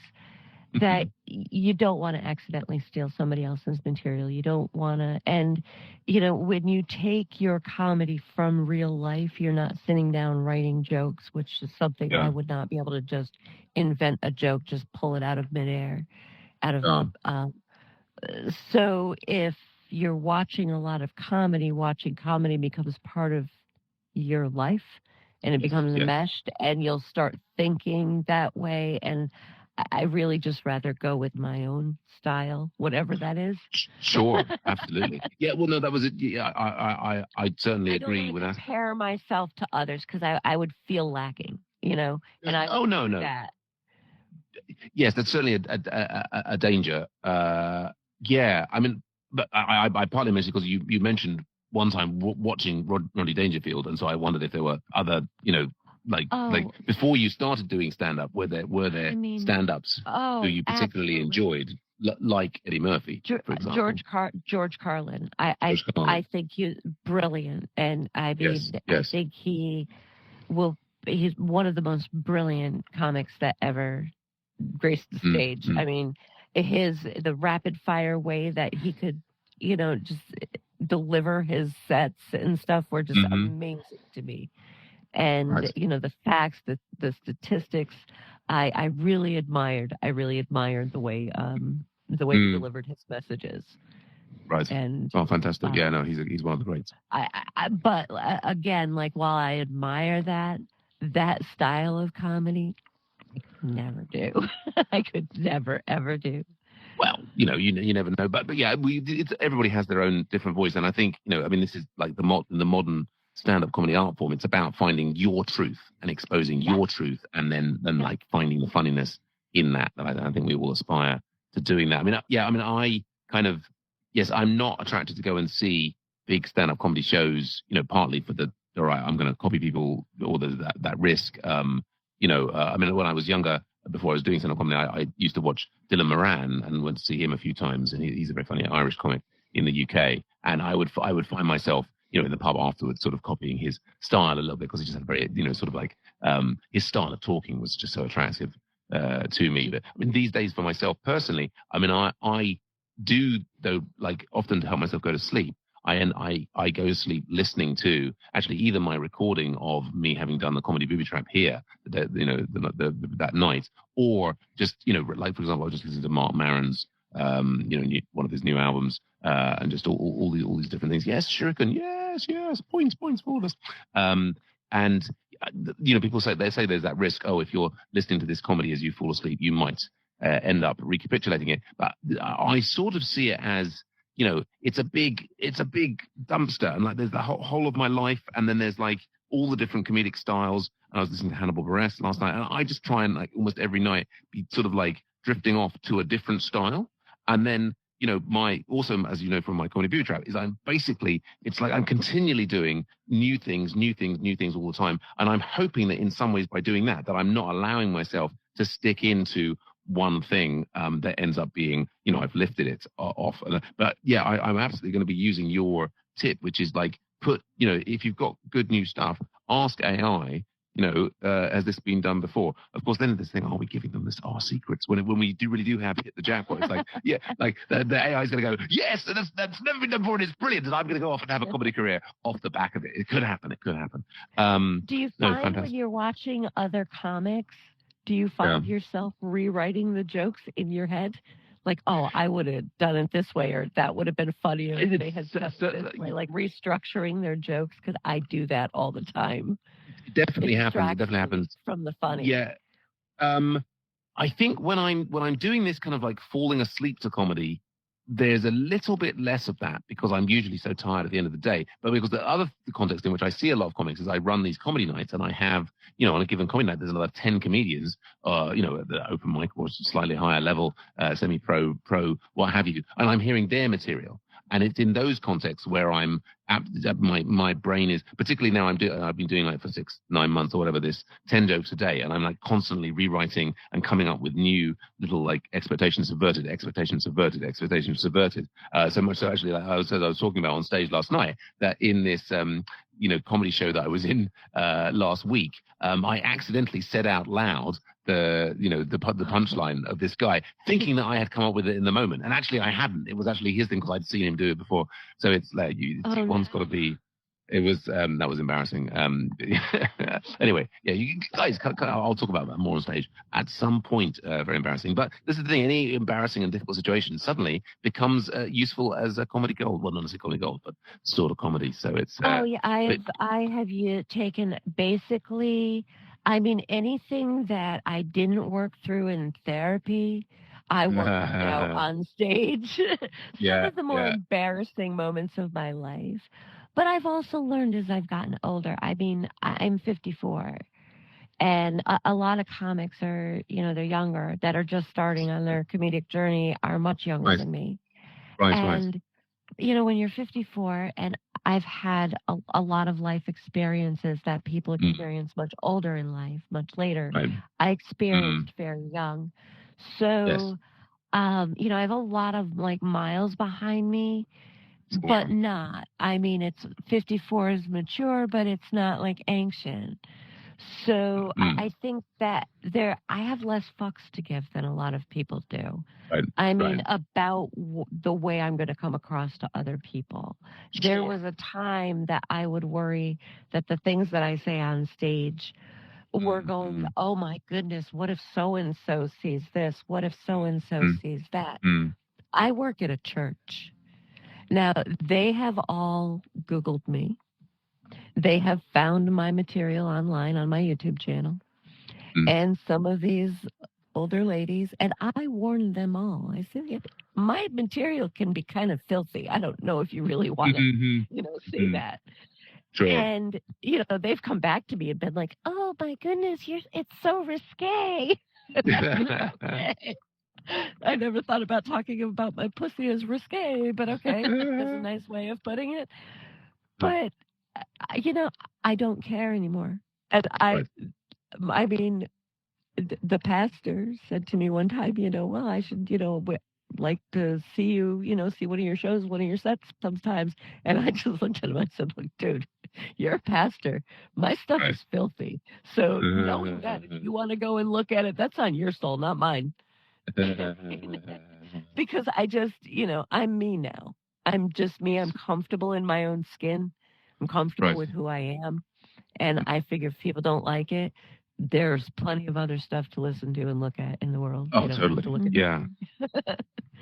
that you don't want to accidentally steal somebody else's material. You don't want to, and when you take your comedy from real life, you're not sitting down writing jokes, which is something I would not be able to just invent a joke, just pull it out of midair, out of so if you're watching a lot of comedy, watching comedy becomes part of your life and it becomes enmeshed, and you'll start thinking that way. And I really just rather go with my own style, whatever that is. Sure, absolutely. Yeah, well, no, that was it. Yeah, I certainly agree with that. I don't compare myself to others because I would feel lacking, and I no. that. Yes, that's certainly a danger. Yeah, I mean, but I partly mentioned because you mentioned one time watching Rodney Dangerfield, and so I wondered if there were other, like before you started doing stand up, were there stand-ups who you particularly enjoyed, like Eddie Murphy, for example? George Carlin. I think he's brilliant, and I mean, I think he's one of the most brilliant comics that ever graced the stage. I mean, the rapid fire way that he could, just deliver his sets and stuff were just amazing to me. And the facts, the statistics, I really admired. The way he delivered his messages. Right. And fantastic. Yeah, no, he's one of the greats. But again, like, while I admire that style of comedy, I could never do. I could never ever do. Well, you never know, but yeah, everybody has their own different voice, and I think I mean, this is like the modern stand-up comedy art form. It's about finding your truth and exposing your truth, and then like finding the funniness in that. I think we all aspire to doing that. I mean, I kind of, yes, I'm not attracted to go and see big stand-up comedy shows. Partly for the all right, I'm going to copy people, or that risk. I mean, when I was younger, before I was doing stand-up comedy, I used to watch Dylan Moran and went to see him a few times, and he's a very funny Irish comic in the UK. And I would find myself, in the pub afterwards, sort of copying his style a little bit, because he just had a very, sort of like his style of talking was just so attractive to me. But I mean, these days for myself personally, I mean, I do, though, like, often to help myself go to sleep, I go to sleep listening to actually either my recording of me having done the comedy booby trap here, that night, or just, like, for example, I was just listening to Mark Maron's, one of his new albums, and just all these different things. Yes, Shuriken. Yes. Points for all this. And people say there's that risk. Oh, if you're listening to this comedy as you fall asleep, you might end up recapitulating it. But I sort of see it as, it's a big dumpster, and like there's the whole of my life, and then there's like all the different comedic styles. And I was listening to Hannibal Buress last night, and I just try and, like, almost every night be sort of like drifting off to a different style. And then, also, as you know from my comedy booby trap, is it's like I'm continually doing new things all the time. And I'm hoping that in some ways by doing that I'm not allowing myself to stick into one thing that ends up being, I've lifted it off. But yeah, I'm absolutely going to be using your tip, which is like, if you've got good new stuff, ask AI, has this been done before? Of course, then this thing, are we giving them our secrets? When we really do have hit the jackpot, it's like, yeah, like the AI is going to go, yes, that's never been done before, and it's brilliant, and I'm going to go off and have a comedy career off the back of it. It could happen. Do you find when you're watching other comics, do you find yourself rewriting the jokes in your head? Like, oh, I would have done it this way, or that would have been funnier if they had done it this way, like restructuring their jokes, because I do that all the time. It definitely happens. From the funny. Yeah. I think when I'm doing this kind of like falling asleep to comedy, there's a little bit less of that, because I'm usually so tired at the end of the day. But because the other context in which I see a lot of comics is I run these comedy nights, and I have, on a given comedy night, there's another 10 comedians, at the open mic or slightly higher level, semi-pro, what have you. And I'm hearing their material. And it's in those contexts where I'm my brain is, particularly now I've been doing like for 6-9 months or whatever, this 10 jokes a day, and I'm like constantly rewriting and coming up with new little like expectations subverted. So much so actually, like I was talking about on stage last night, that in this comedy show that I was in last week, I accidentally said out loud the punchline of this guy, thinking that I had come up with it in the moment, and actually I hadn't. It was actually his thing because I'd seen him do it before. So it's like one's got to be. It was that was embarrassing. Anyway, yeah, you guys, I'll talk about that more on stage at some point. Very embarrassing, but this is the thing: any embarrassing and difficult situation suddenly becomes useful as a comedy gold. Well, not as a comedy gold, but sort of comedy. So it's. I have taken basically. I mean, anything that I didn't work through in therapy, I work out on stage. Some of the more embarrassing moments of my life. But I've also learned as I've gotten older. I mean, I'm 54, and a lot of comics are, they're younger, that are just starting on their comedic journey, are much younger than me. And, when you're 54, and I've had a lot of life experiences that people experience much older in life, much later. I experienced very young. So, I have a lot of like miles behind me, but not. I mean, it's 54 is mature, but it's not like ancient. So I think that I have less fucks to give than a lot of people do. I mean, about the way I'm going to come across to other people. There was a time that I would worry that the things that I say on stage were going, oh my goodness, what if so-and-so sees this? What if so-and-so sees that? I work at a church. Now, they have all Googled me. They have found my material online on my YouTube channel. And some of these older ladies, and I warned them all. I said, my material can be kind of filthy. I don't know if you really want to, see that. Sure. And, they've come back to me and been like, oh my goodness, it's so risque. I never thought about talking about my pussy as risque, but okay, that's a nice way of putting it. But, I don't care anymore. And I mean, the pastor said to me one time, well, I should, like to see you, see one of your shows, one of your sets sometimes. And I just looked at him, I said, look, dude, you're a pastor. My stuff is filthy. So knowing that, if you want to go and look at it, that's on your soul, not mine. Because I just, I'm me now. I'm just me. I'm comfortable in my own skin. I'm comfortable with who I am. And I figure if people don't like it, there's plenty of other stuff to listen to and look at in the world. Oh, totally. Yeah.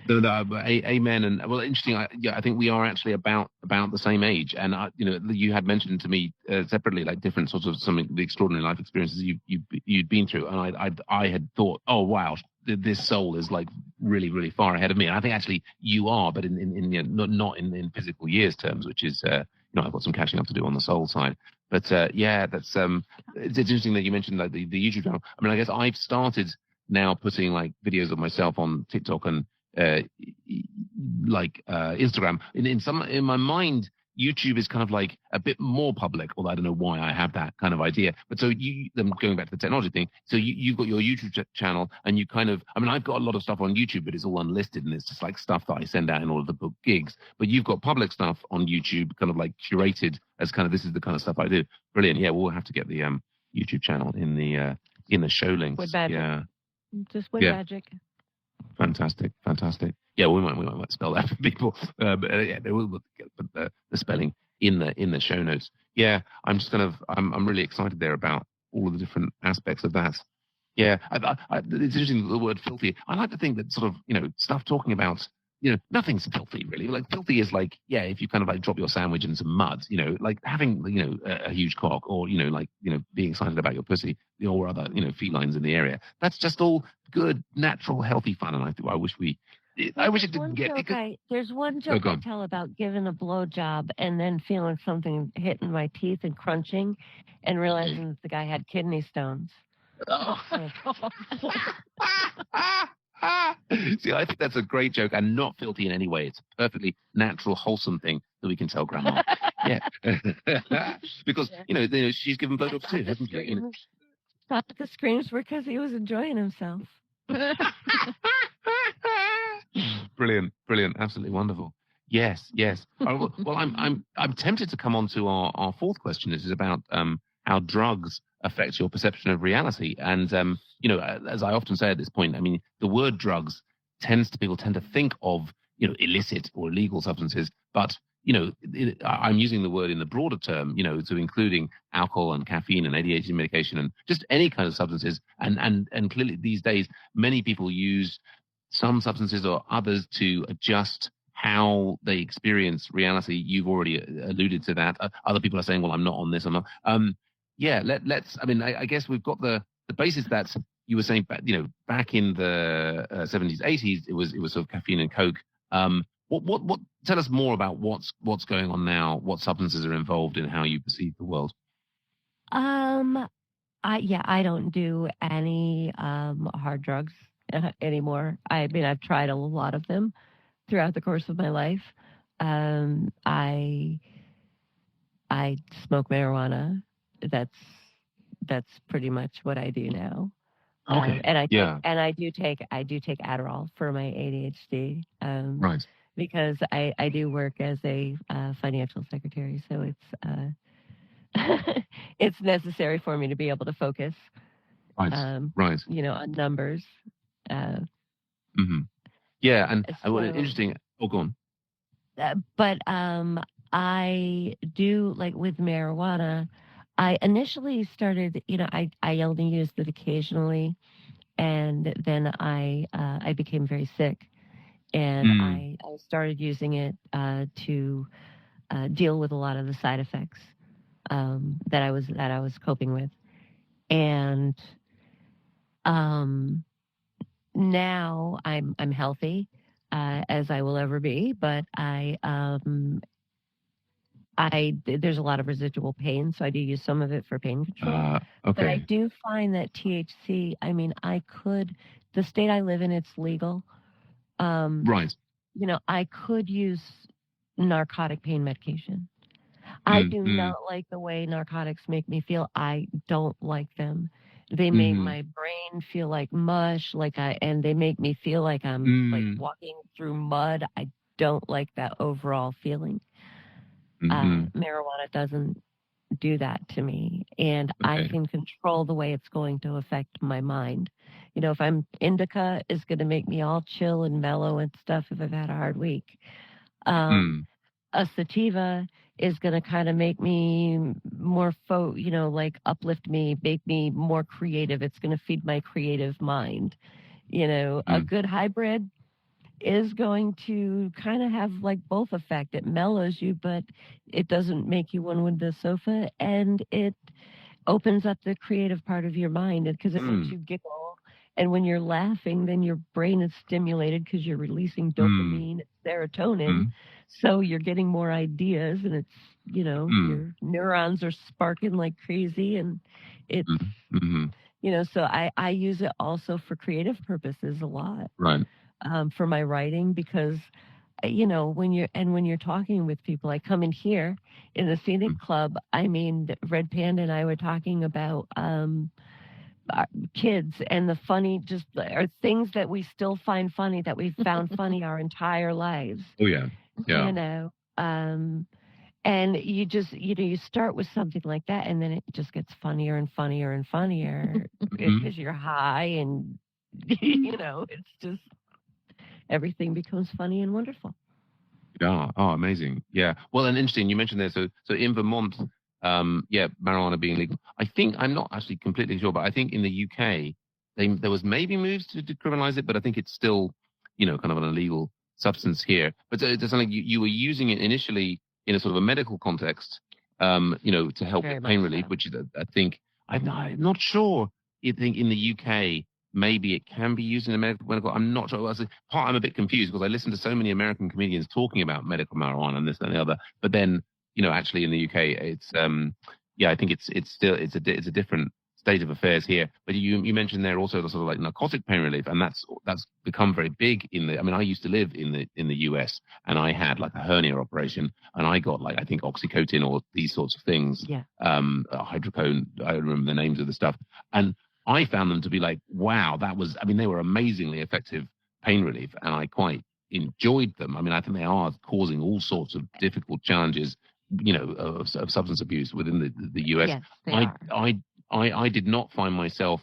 Amen. And well, interesting. I think we are actually about the same age. And you had mentioned to me separately, like different sorts of the extraordinary life experiences you'd been through. And I had thought, oh wow, this soul is like really, really far ahead of me. And I think actually you are, but not in physical years terms, which is I've got some catching up to do on the soul side. But that's it's interesting that you mentioned like the YouTube channel. I mean, I guess I've started now putting like videos of myself on TikTok and Instagram. In my mind, YouTube is kind of like a bit more public, although I don't know why I have that kind of idea. But so going back to the technology thing, so you've got your YouTube channel, and you kind of, I mean, I've got a lot of stuff on YouTube, but it's all unlisted, and it's just like stuff that I send out in all of the book gigs. But you've got public stuff on YouTube, kind of like curated as kind of, this is the kind of stuff I do. Brilliant. Yeah, we'll have to get the YouTube channel in the show links. Windmajik. Yeah. Just Windmajik. Fantastic. Yeah, we might spell that for people, but we'll get the spelling in the show notes. Yeah, I'm just I'm really excited there about all of the different aspects of that. Yeah, it's interesting the word filthy. I like to think that sort of stuff talking about nothing's filthy really. Like filthy is like if you kind of like drop your sandwich in some mud, like having a huge cock or being excited about your pussy or other felines in the area. That's just all good, natural, healthy fun, and I wish it didn't get. There's one joke I tell about giving a blowjob and then feeling something hitting my teeth and crunching, and realizing that the guy had kidney stones. Oh. See, I think that's a great joke and not filthy in any way. It's a perfectly natural, wholesome thing that we can tell Grandma. Yeah. Because, she's given blowjobs too, hasn't she? Thought the screams were because he was enjoying himself. Brilliant, absolutely wonderful. Yes. Well, I'm tempted to come on to our fourth question. This is about how drugs affect your perception of reality. And as I often say at this point, I mean, the word drugs people tend to think of illicit or illegal substances, but I'm using the word in the broader term, to including alcohol and caffeine and ADHD medication and just any kind of substances. And clearly these days, many people use some substances or others to adjust how they experience reality. You've already alluded to that. Other people are saying, well, I'm not on this. I'm not. Let's, I mean, I guess we've got the basis that you were saying, back in the 70s, 80s, it was sort of caffeine and Coke. What tell us more about what's going on now, what substances are involved in how you perceive the world? I don't do any hard drugs anymore. I mean, I've tried a lot of them throughout the course of my life. I smoke marijuana. That's pretty much what I do now. Okay. And I do take Adderall for my ADHD. Right. Because I do work as a financial secretary, so it's it's necessary for me to be able to focus. Right. On numbers. Yeah, and what interesting. Oh, go on. But I do, like with marijuana. I initially started, I only used it occasionally, and then I became very sick, and I started using it to deal with a lot of the side effects that I was coping with, and now I'm healthy as I will ever be, but there's a lot of residual pain, so I do use some of it for pain control. Okay. But I do find that THC, I mean, the state I live in, it's legal. Right. I could use narcotic pain medication. I do not like the way narcotics make me feel. I don't like them. They make my brain feel like mush, and they make me feel like I'm like walking through mud. I don't like that overall feeling. Marijuana doesn't do that to me, and I can control the way it's going to affect my mind. If I'm indica, is going to make me all chill and mellow and stuff if I've had a hard week. A sativa is going to kind of make me more uplift me, make me more creative. It's going to feed my creative mind. A good hybrid is going to kind of have like both effect. It mellows you, but it doesn't make you one with the sofa, and it opens up the creative part of your mind because it makes you giggle. And when you're laughing, then your brain is stimulated because you're releasing dopamine, serotonin. So you're getting more ideas, and it's, your neurons are sparking like crazy, and it's, so I use it also for creative purposes a lot. Right. For my writing, because when you're talking with people, I come in here in the Scenic Club. I mean, Red Panda and I were talking about kids and the funny, just are things that we still find funny, that we've found funny our entire lives. Oh yeah. And you just you start with something like that, and then it just gets funnier and funnier and funnier because you're high, and it's just. Everything becomes funny and wonderful. Yeah. Oh, amazing. Yeah. Well, and interesting. You mentioned there. So in Vermont, marijuana being legal. I think I'm not actually completely sure, but I think in the UK, there was maybe moves to decriminalize it, but I think it's still, kind of an illegal substance here. But it sounds like you were using it initially in a sort of a medical context, to help with pain relief, which is, I think, I'm not sure. I think in the UK. Maybe it can be used in a medical. I'm not sure. I'm a bit confused because I listen to so many American comedians talking about medical marijuana and this and the other. But then, actually in the UK, it's I think it's still a different state of affairs here. But you mentioned there also the sort of like narcotic pain relief, and that's become very big in the. I mean, I used to live in the US, and I had like a hernia operation, and I got like I think oxycodone or these sorts of things. Yeah. Hydrocodone. I don't remember the names of the stuff, and I found them to be like, wow, that was. I mean, they were amazingly effective pain relief, and I quite enjoyed them. I mean, I think they are causing all sorts of difficult challenges, of substance abuse within the US. Yes, they are. I did not find myself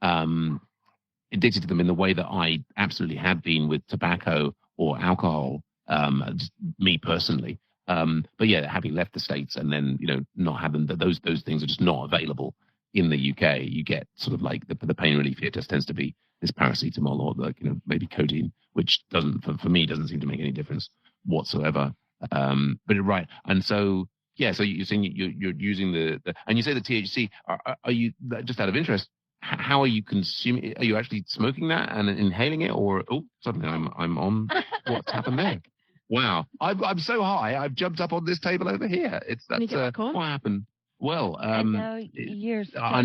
addicted to them in the way that I absolutely had been with tobacco or alcohol, just me personally. But yeah, having left the States and then, not having those things are just not available in the UK. You get sort of like the pain relief here just tends to be this paracetamol or like, maybe codeine, which for me doesn't seem to make any difference whatsoever. But right. And so, yeah, so you're saying you're using the and you say the THC. Are you, just out of interest, how are you consuming? Are you actually smoking that and inhaling it, or suddenly I'm on? What's happened there? Wow, I'm so high. I've jumped up on this table over here. What happened? Well, and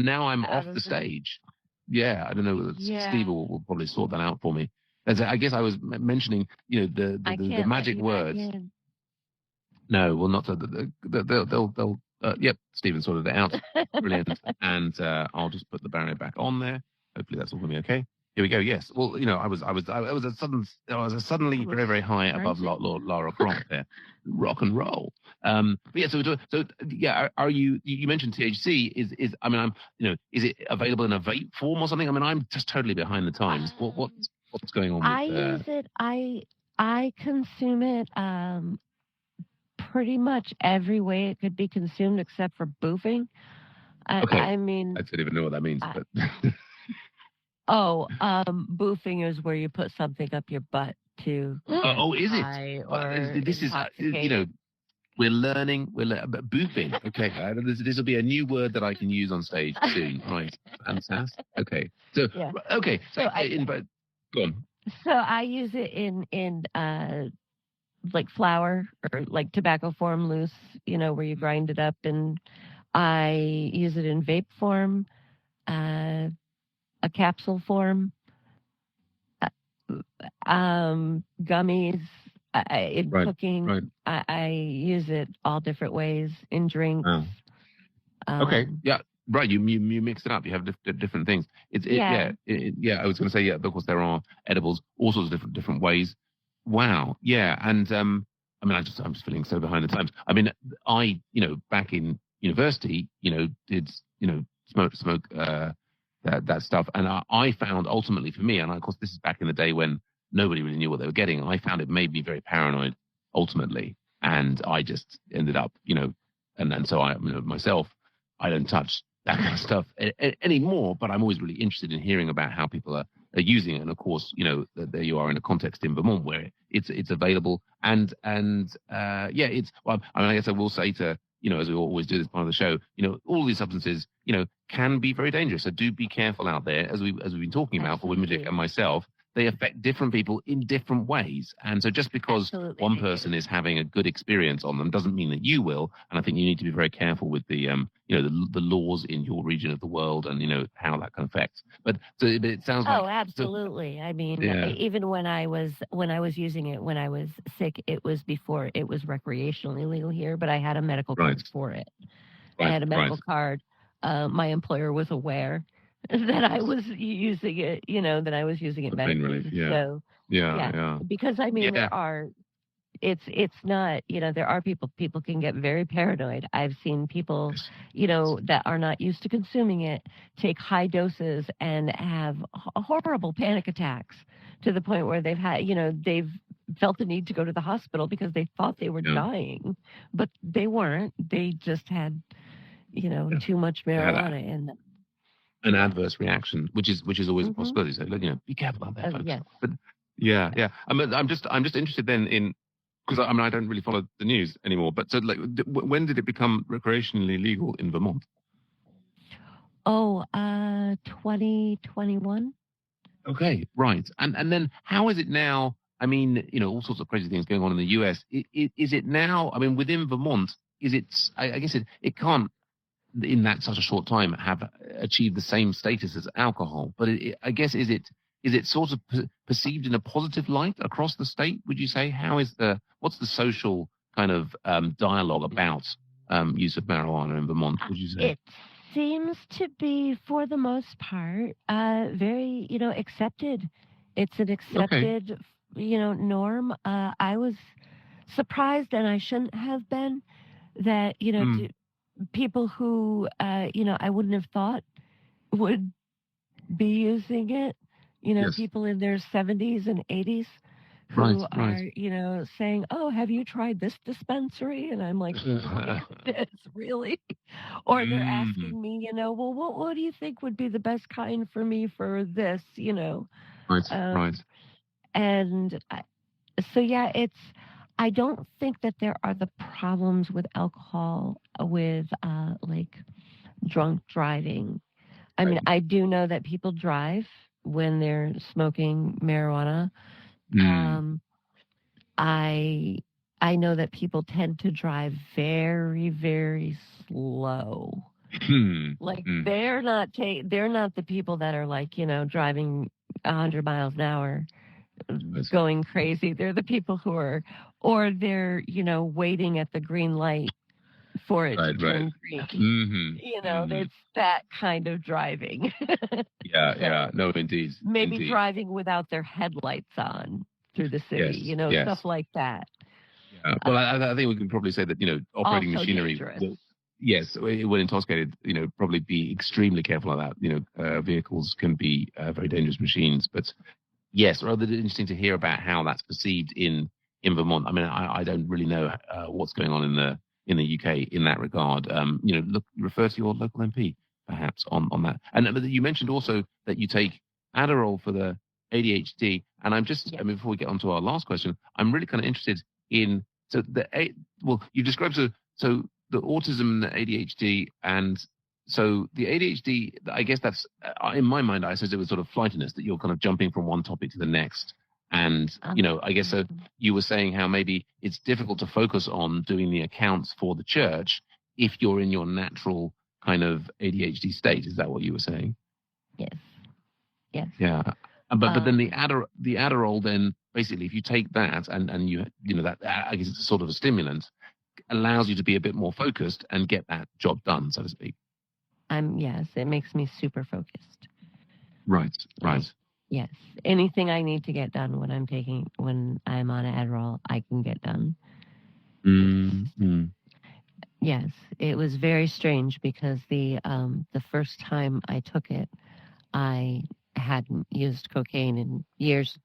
now I'm off the stage. Yeah, I don't know. Yeah. Steve will probably sort that out for me. I guess I was mentioning, the magic words. No, well, not they'll. Yep, Stephen sorted it out. Brilliant. And I'll just put the barrier back on there. Hopefully that's all going to be okay. Here we go. Yes. Well, I was suddenly very, very high above Lara Croft there. Rock and roll. But yeah. So yeah. Are you mentioned THC? Is it available in a vape form or something? I mean, I'm just totally behind the times. What's going on? I use it. I consume it. Pretty much every way it could be consumed except for boofing. Okay. I mean, I don't even know what that means. But boofing is where you put something up your butt to. Is it? This is we're learning. But boofing. Okay, this will be a new word that I can use on stage soon. Right, fantastic. Okay, so yeah. Okay, so go on. So I use it in like flour or like tobacco form loose, where you grind it up, and I use it in vape form, a capsule form, gummies, in cooking. Right. I use it all different ways in drinks. Oh. Okay. Yeah. Right. You mix it up. You have different things. I was going to say, of course there are edibles, all sorts of different ways. Wow. Yeah. And I'm just feeling so behind the times. I mean, I back in university, did smoke that stuff, and I found ultimately for me, and of course this is back in the day when nobody really knew what they were getting. I found it made me very paranoid ultimately, and I just ended up, and so I myself, I don't touch that kind of stuff anymore. But I'm always really interested in hearing about how people are using it, and of course, there you are in a context in Vermont where it's available, and it's. Well, I mean, I guess I will say to as we always do this part of the show, all these substances, can be very dangerous. So do be careful out there, as we've been talking about for Windmajik and myself. They affect different people in different ways. And so just because one person is having a good experience on them doesn't mean that you will. And I think you need to be very careful with the laws in your region of the world and, how that can affect. But it sounds like... Oh, absolutely. So, I mean, yeah. Even when I was using it, when I was sick, it was before it was recreationally legal here, but I had a medical card for it. I had a medical card. My employer was aware that I was using it, that I was using it medically. Yeah. So, yeah. Because I mean, it's not, there are people can get very paranoid. I've seen people, that are not used to consuming it, take high doses and have horrible panic attacks to the point where they've had, they've felt the need to go to the hospital because they thought they were dying, but they weren't. They just had, too much marijuana in them. An adverse reaction, which is always a possibility. So be careful out there, folks. Yes. But yeah. I'm just interested then in, because I don't really follow the news anymore. But so when did it become recreationally legal in Vermont? 2021. Okay, right. And then how is it now? I mean, all sorts of crazy things going on in the US. Is it now? I mean, within Vermont, is it? I guess it can't. in that such a short time have achieved the same status as alcohol. But I guess is it sort of perceived in a positive light across the state? Would you say? What's the social kind of dialogue about use of marijuana in Vermont? Would you say? It seems to be, for the most part, very accepted. It's an accepted norm. I was surprised, and I shouldn't have been, that people who I wouldn't have thought would be using it, Yes. people in their 70s and 80s who are saying, "Oh, have you tried this dispensary?" And I'm like, "It's really?" Or they're asking me, "Well, what do you think would be the best kind for me for this?" Right. And so yeah, I don't think that there are the problems with alcohol with like drunk driving. I mean, I do know that people drive when they're smoking marijuana. I know that people tend to drive very, very slow. Like they're not the people that are like, driving 100 miles an hour going crazy. They're the people who are, or they're, waiting at the green light for it to turn green. It's that kind of driving. Yeah. No, indeed. Maybe driving without their headlights on through the city, stuff like that. Yeah. Well, I think we can probably say that, operating machinery. Yes, when intoxicated, probably be extremely careful of that. Vehicles can be very dangerous machines. But yes, rather interesting to hear about how that's perceived in Vermont. I mean, I don't really know what's going on in the UK in that regard. Refer to your local MP perhaps on that. And you mentioned also that you take Adderall for the ADHD. And I'm just, before we get on to our last question, I'm really kind of interested in, you described so the autism and the ADHD, and so the ADHD, I guess that's, in my mind, I associate with sort of flightiness, that you're kind of jumping from one topic to the next. And, I guess you were saying how maybe it's difficult to focus on doing the accounts for the church if you're in your natural kind of ADHD state. Is that what you were saying? Yes. Yeah. But then the Adderall, then basically, if you take that and you that, I guess it's a sort of a stimulant, allows you to be a bit more focused and get that job done, so to speak. Yes, it makes me super focused. Right. Yes, anything I need to get done when I'm on Adderall, I can get done. Yes, it was very strange because the first time I took it, I hadn't used cocaine in years.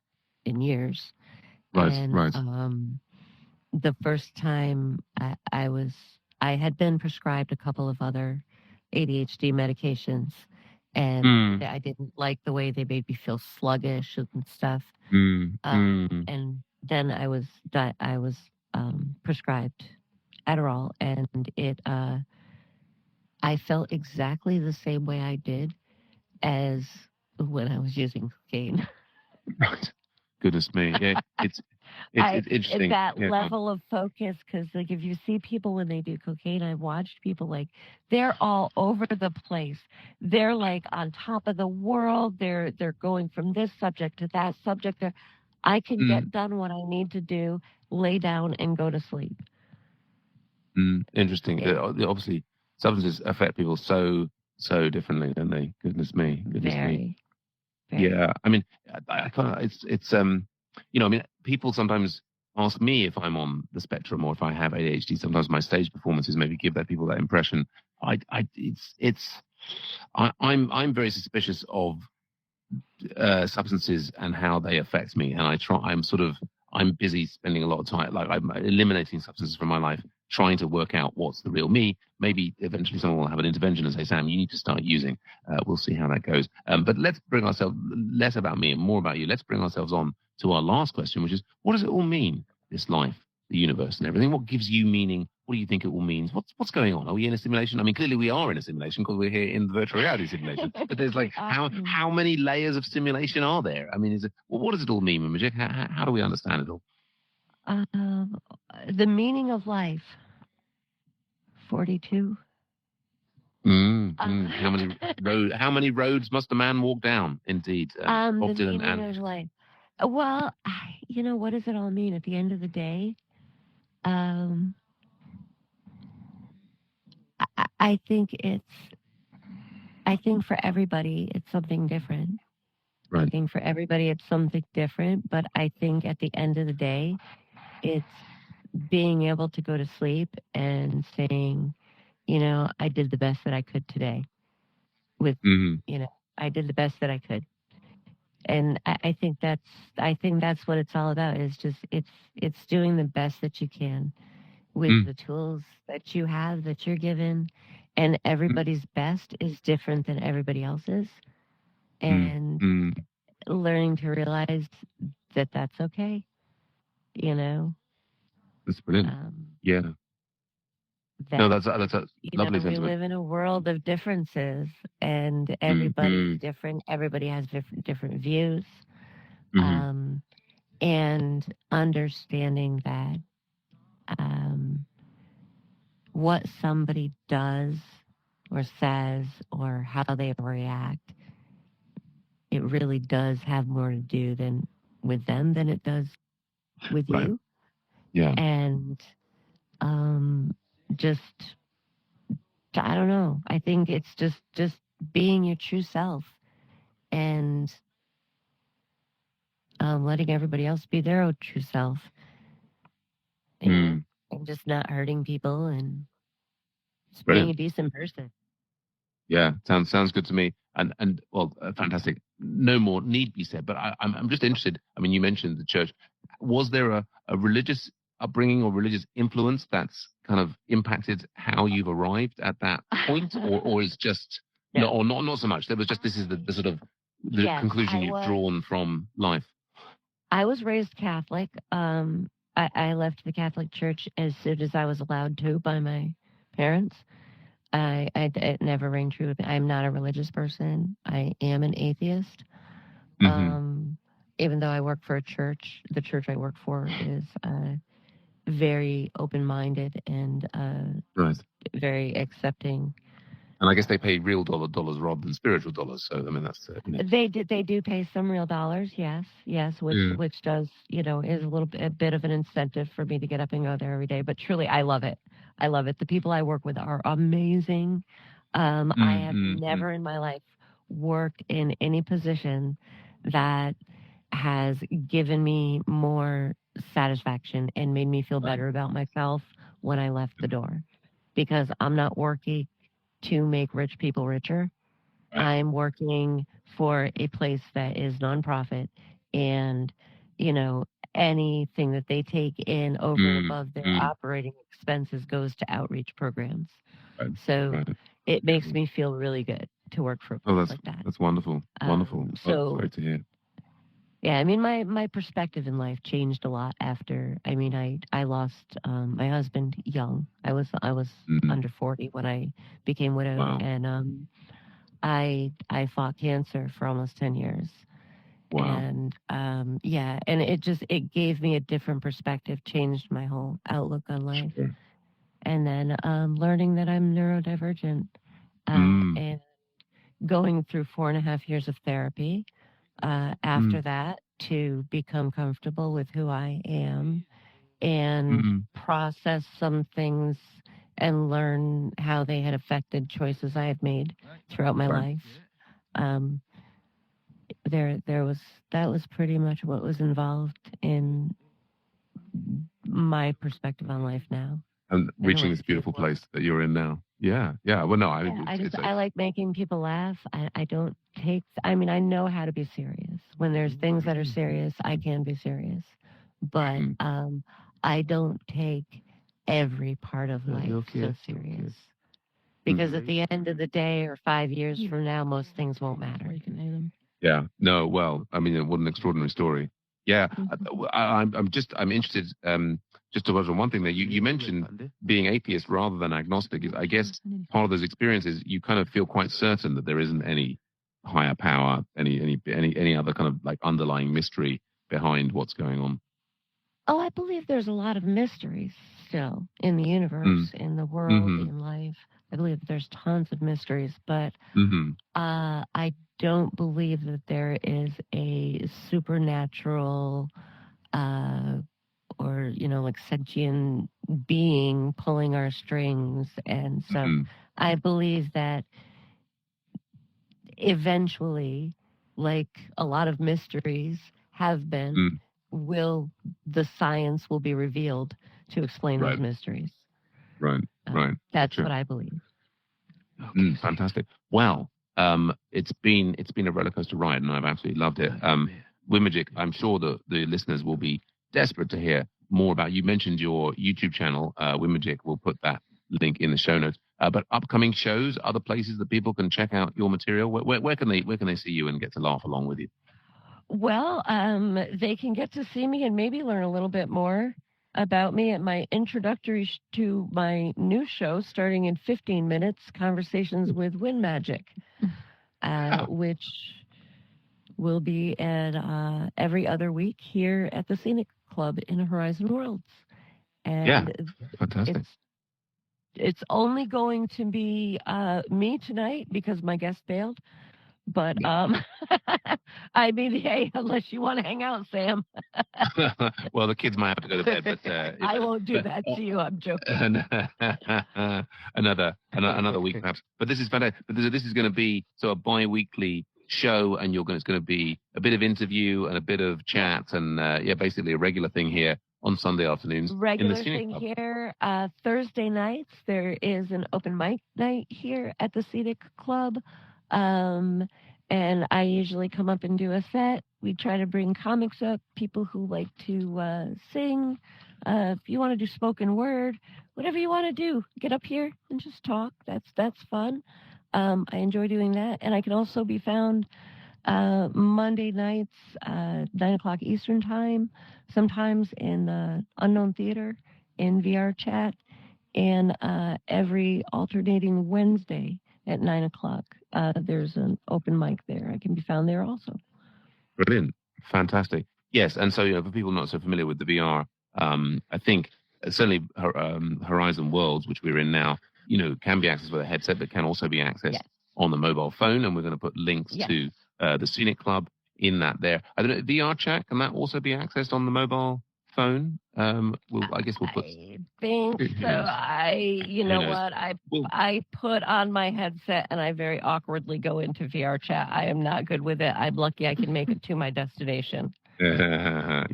Right. The first time I had been prescribed a couple of other ADHD medications, and I didn't like the way they made me feel sluggish and stuff. And then I was prescribed Adderall, and I felt exactly the same way I did as when I was using cocaine. Right. Goodness me. Yeah, it's interesting. That level of focus, because like if you see people when they do cocaine, I've watched people like they're all over the place. They're like on top of the world. They're going from this subject to that subject. I can get done what I need to do, lay down, and go to sleep. Interesting. Yeah. Obviously, substances affect people so differently, don't they? Goodness me. Very. Yeah, I mean, I kind of, it's I mean, people sometimes ask me if I'm on the spectrum or if I have ADHD. Sometimes my stage performances maybe give people that impression. I'm very suspicious of substances and how they affect me, and I'm busy spending a lot of time, like I'm eliminating substances from my life, trying to work out what's the real me. Maybe eventually someone will have an intervention and say, Sam, you need to start using. We'll see how that goes. But let's bring ourselves, less about me and more about you. Let's bring ourselves on to our last question, which is, what does it all mean, this life, the universe and everything? What gives you meaning? What do you think it all means? What's going on? Are we in a simulation? I mean, clearly we are in a simulation because we're here in the virtual reality simulation. But there's like, how many layers of simulation are there? I mean, what does it all mean, Windmajik? How do we understand it all? The meaning of life. 42. How many roads must a man walk down? Indeed, the meaning of life. Well, what does it all mean at the end of the day? I think for everybody it's something different. Right. I think for everybody it's something different, but I think at the end of the day, it's being able to go to sleep and saying, I did the best that I could today. I did the best that I could. And I think that's what it's all about, is just it's doing the best that you can with the tools that you have, that you're given, and everybody's best is different than everybody else's, and learning to realize that that's okay. That's brilliant. Yeah. No, that's a lovely sentiment. We live in a world of differences, and everybody's different. Everybody has different views, and understanding that what somebody does or says or how they react, it really does have more to do with them than it does with you. Yeah. And just, I don't know. I think it's just being your true self and letting everybody else be their own true self. And just not hurting people and just being a decent person. Yeah, sounds good to me. And well, fantastic. No more need be said. But I'm just interested. I mean, you mentioned the church. Was there a religious upbringing or religious influence that's kind of impacted how you've arrived at that point, or is just not so much? There was just, this is the sort of the conclusion you've drawn from life. I was raised Catholic. I left the Catholic Church as soon as I was allowed to by my parents. It never rang true with me. I'm not a religious person. I am an atheist. Even though I work for a church, the church I work for is very open-minded and very accepting. And I guess they pay real dollars rather than spiritual dollars. So I mean, that's they do pay some real dollars, yes, which does is a bit of an incentive for me to get up and go there every day. But truly, I love it. The people I work with are amazing. I have never in my life worked in any position that has given me more satisfaction and made me feel better about myself when I left the door, because I'm not working to make rich people richer. I'm working for a place that is nonprofit, and anything that they take in over and above their operating expenses goes to outreach programs. So it makes me feel really good to work for a place like that. That's wonderful. Wonderful. So great to hear. Yeah, I mean, my perspective in life changed a lot after. I mean, I lost my husband young. I was under 40 when I became widowed, and I fought cancer for almost 10 years. Wow. And and it gave me a different perspective, changed my whole outlook on life. Sure. And then learning that I'm neurodivergent, and going through 4.5 years of therapy. After that, to become comfortable with who I am and process some things and learn how they had affected choices I had made throughout my life. That was pretty much what was involved in my perspective on life now. And reaching this beautiful place that you're in now. Yeah. Well, no, I like making people laugh. I don't take. I mean, I know how to be serious. When there's things that are serious, I can be serious. But I don't take every part of life so serious. Because at the end of the day, or 5 years from now, most things won't matter. Yeah. No. Well, I mean, what an extraordinary story. Yeah. I'm interested. Just to touch on one thing there, you mentioned being atheist rather than agnostic. I guess part of those experiences, you kind of feel quite certain that there isn't any higher power, any other kind of like underlying mystery behind what's going on. Oh, I believe there's a lot of mysteries still in the universe, in the world, in life, I believe that there's tons of mysteries, but Mm-hmm. I don't believe that there is a supernatural or, like sentient being pulling our strings. And so Mm-hmm. I believe that eventually, like a lot of mysteries have been, the science will be revealed to explain those mysteries. Right. That's what I believe. Fantastic. Well, it's been a roller coaster ride, and I've absolutely loved it. Windmajik, I'm sure that the listeners will be desperate to hear more about. You mentioned your YouTube channel, Windmajik. We'll put that link in the show notes. But upcoming shows, other places that people can check out your material. Where can they see you and get to laugh along with you? Well, they can get to see me and maybe learn a little bit more about me at my introductory to my new show starting in 15 minutes, Conversations with Windmajik, which will be at every other week here at the Scenic Club in Horizon Worlds. And fantastic. It's only going to be me tonight because my guest bailed. But I mean, hey, unless you want to hang out, Sam. Well, the kids might have to go to bed, but I won't do that to you. I'm joking. another week perhaps. But this is fantastic. But this is going to be a bi-weekly show, and it's going to be a bit of interview and a bit of chat, and basically a regular thing here on Sunday afternoons. Regular thing here. Thursday nights there is an open mic night here at the Scenic Club. And I usually come up and do a set. We try to bring comics up, people who like to sing. If you want to do spoken word, whatever you want to do, get up here and just talk. That's fun. I enjoy doing that. And I can also be found Monday nights, 9:00 Eastern time, sometimes in the Unknown Theater in VR chat, and every alternating Wednesday at 9:00. There's an open mic there. I can be found there also. Brilliant. Fantastic. Yes. And so, for people not so familiar with the VR, I think certainly Horizon Worlds, which we're in now, can be accessed with a headset, but can also be accessed on the mobile phone. And we're going to put links to the Scenic Club in that there. I don't know, VR chat, can that also be accessed on the mobile phone? I guess we'll put. I think so. You know what? I put on my headset and I very awkwardly go into VR chat. I am not good with it. I'm lucky I can make it to my destination. I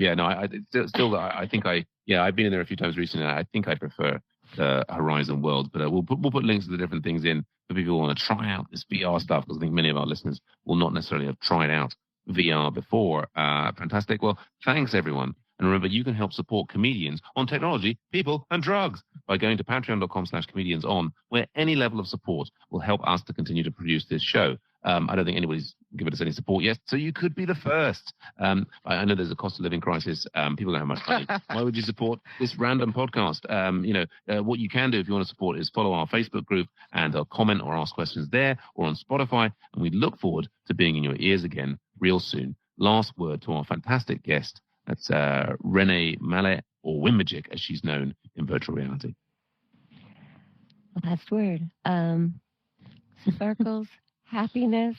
think I've been in there a few times recently. I think I prefer the Horizon World, but we'll put links to the different things in for people who want to try out this VR stuff, because I think many of our listeners will not necessarily have tried out VR before. Fantastic. Well, thanks everyone. And remember, you can help support comedians on technology, people, and drugs by going to patreon.com/comedianson, where any level of support will help us to continue to produce this show. I don't think anybody's given us any support yet, so you could be the first. I know there's a cost of living crisis. People don't have much money. Why would you support this random podcast? What you can do if you want to support is follow our Facebook group and comment or ask questions there, or on Spotify. And we look forward to being in your ears again real soon. Last word to our fantastic guest. That's Renée Mallette, or Windmajik, as she's known in virtual reality. Last word. Sparkles, happiness,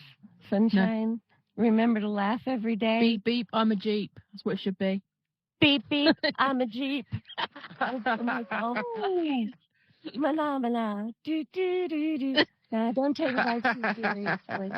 sunshine. No. Remember to laugh every day. Beep, beep, I'm a Jeep. That's what it should be. Beep, beep, I'm a Jeep. Mana, do, do, do, do. Don't take it too seriously.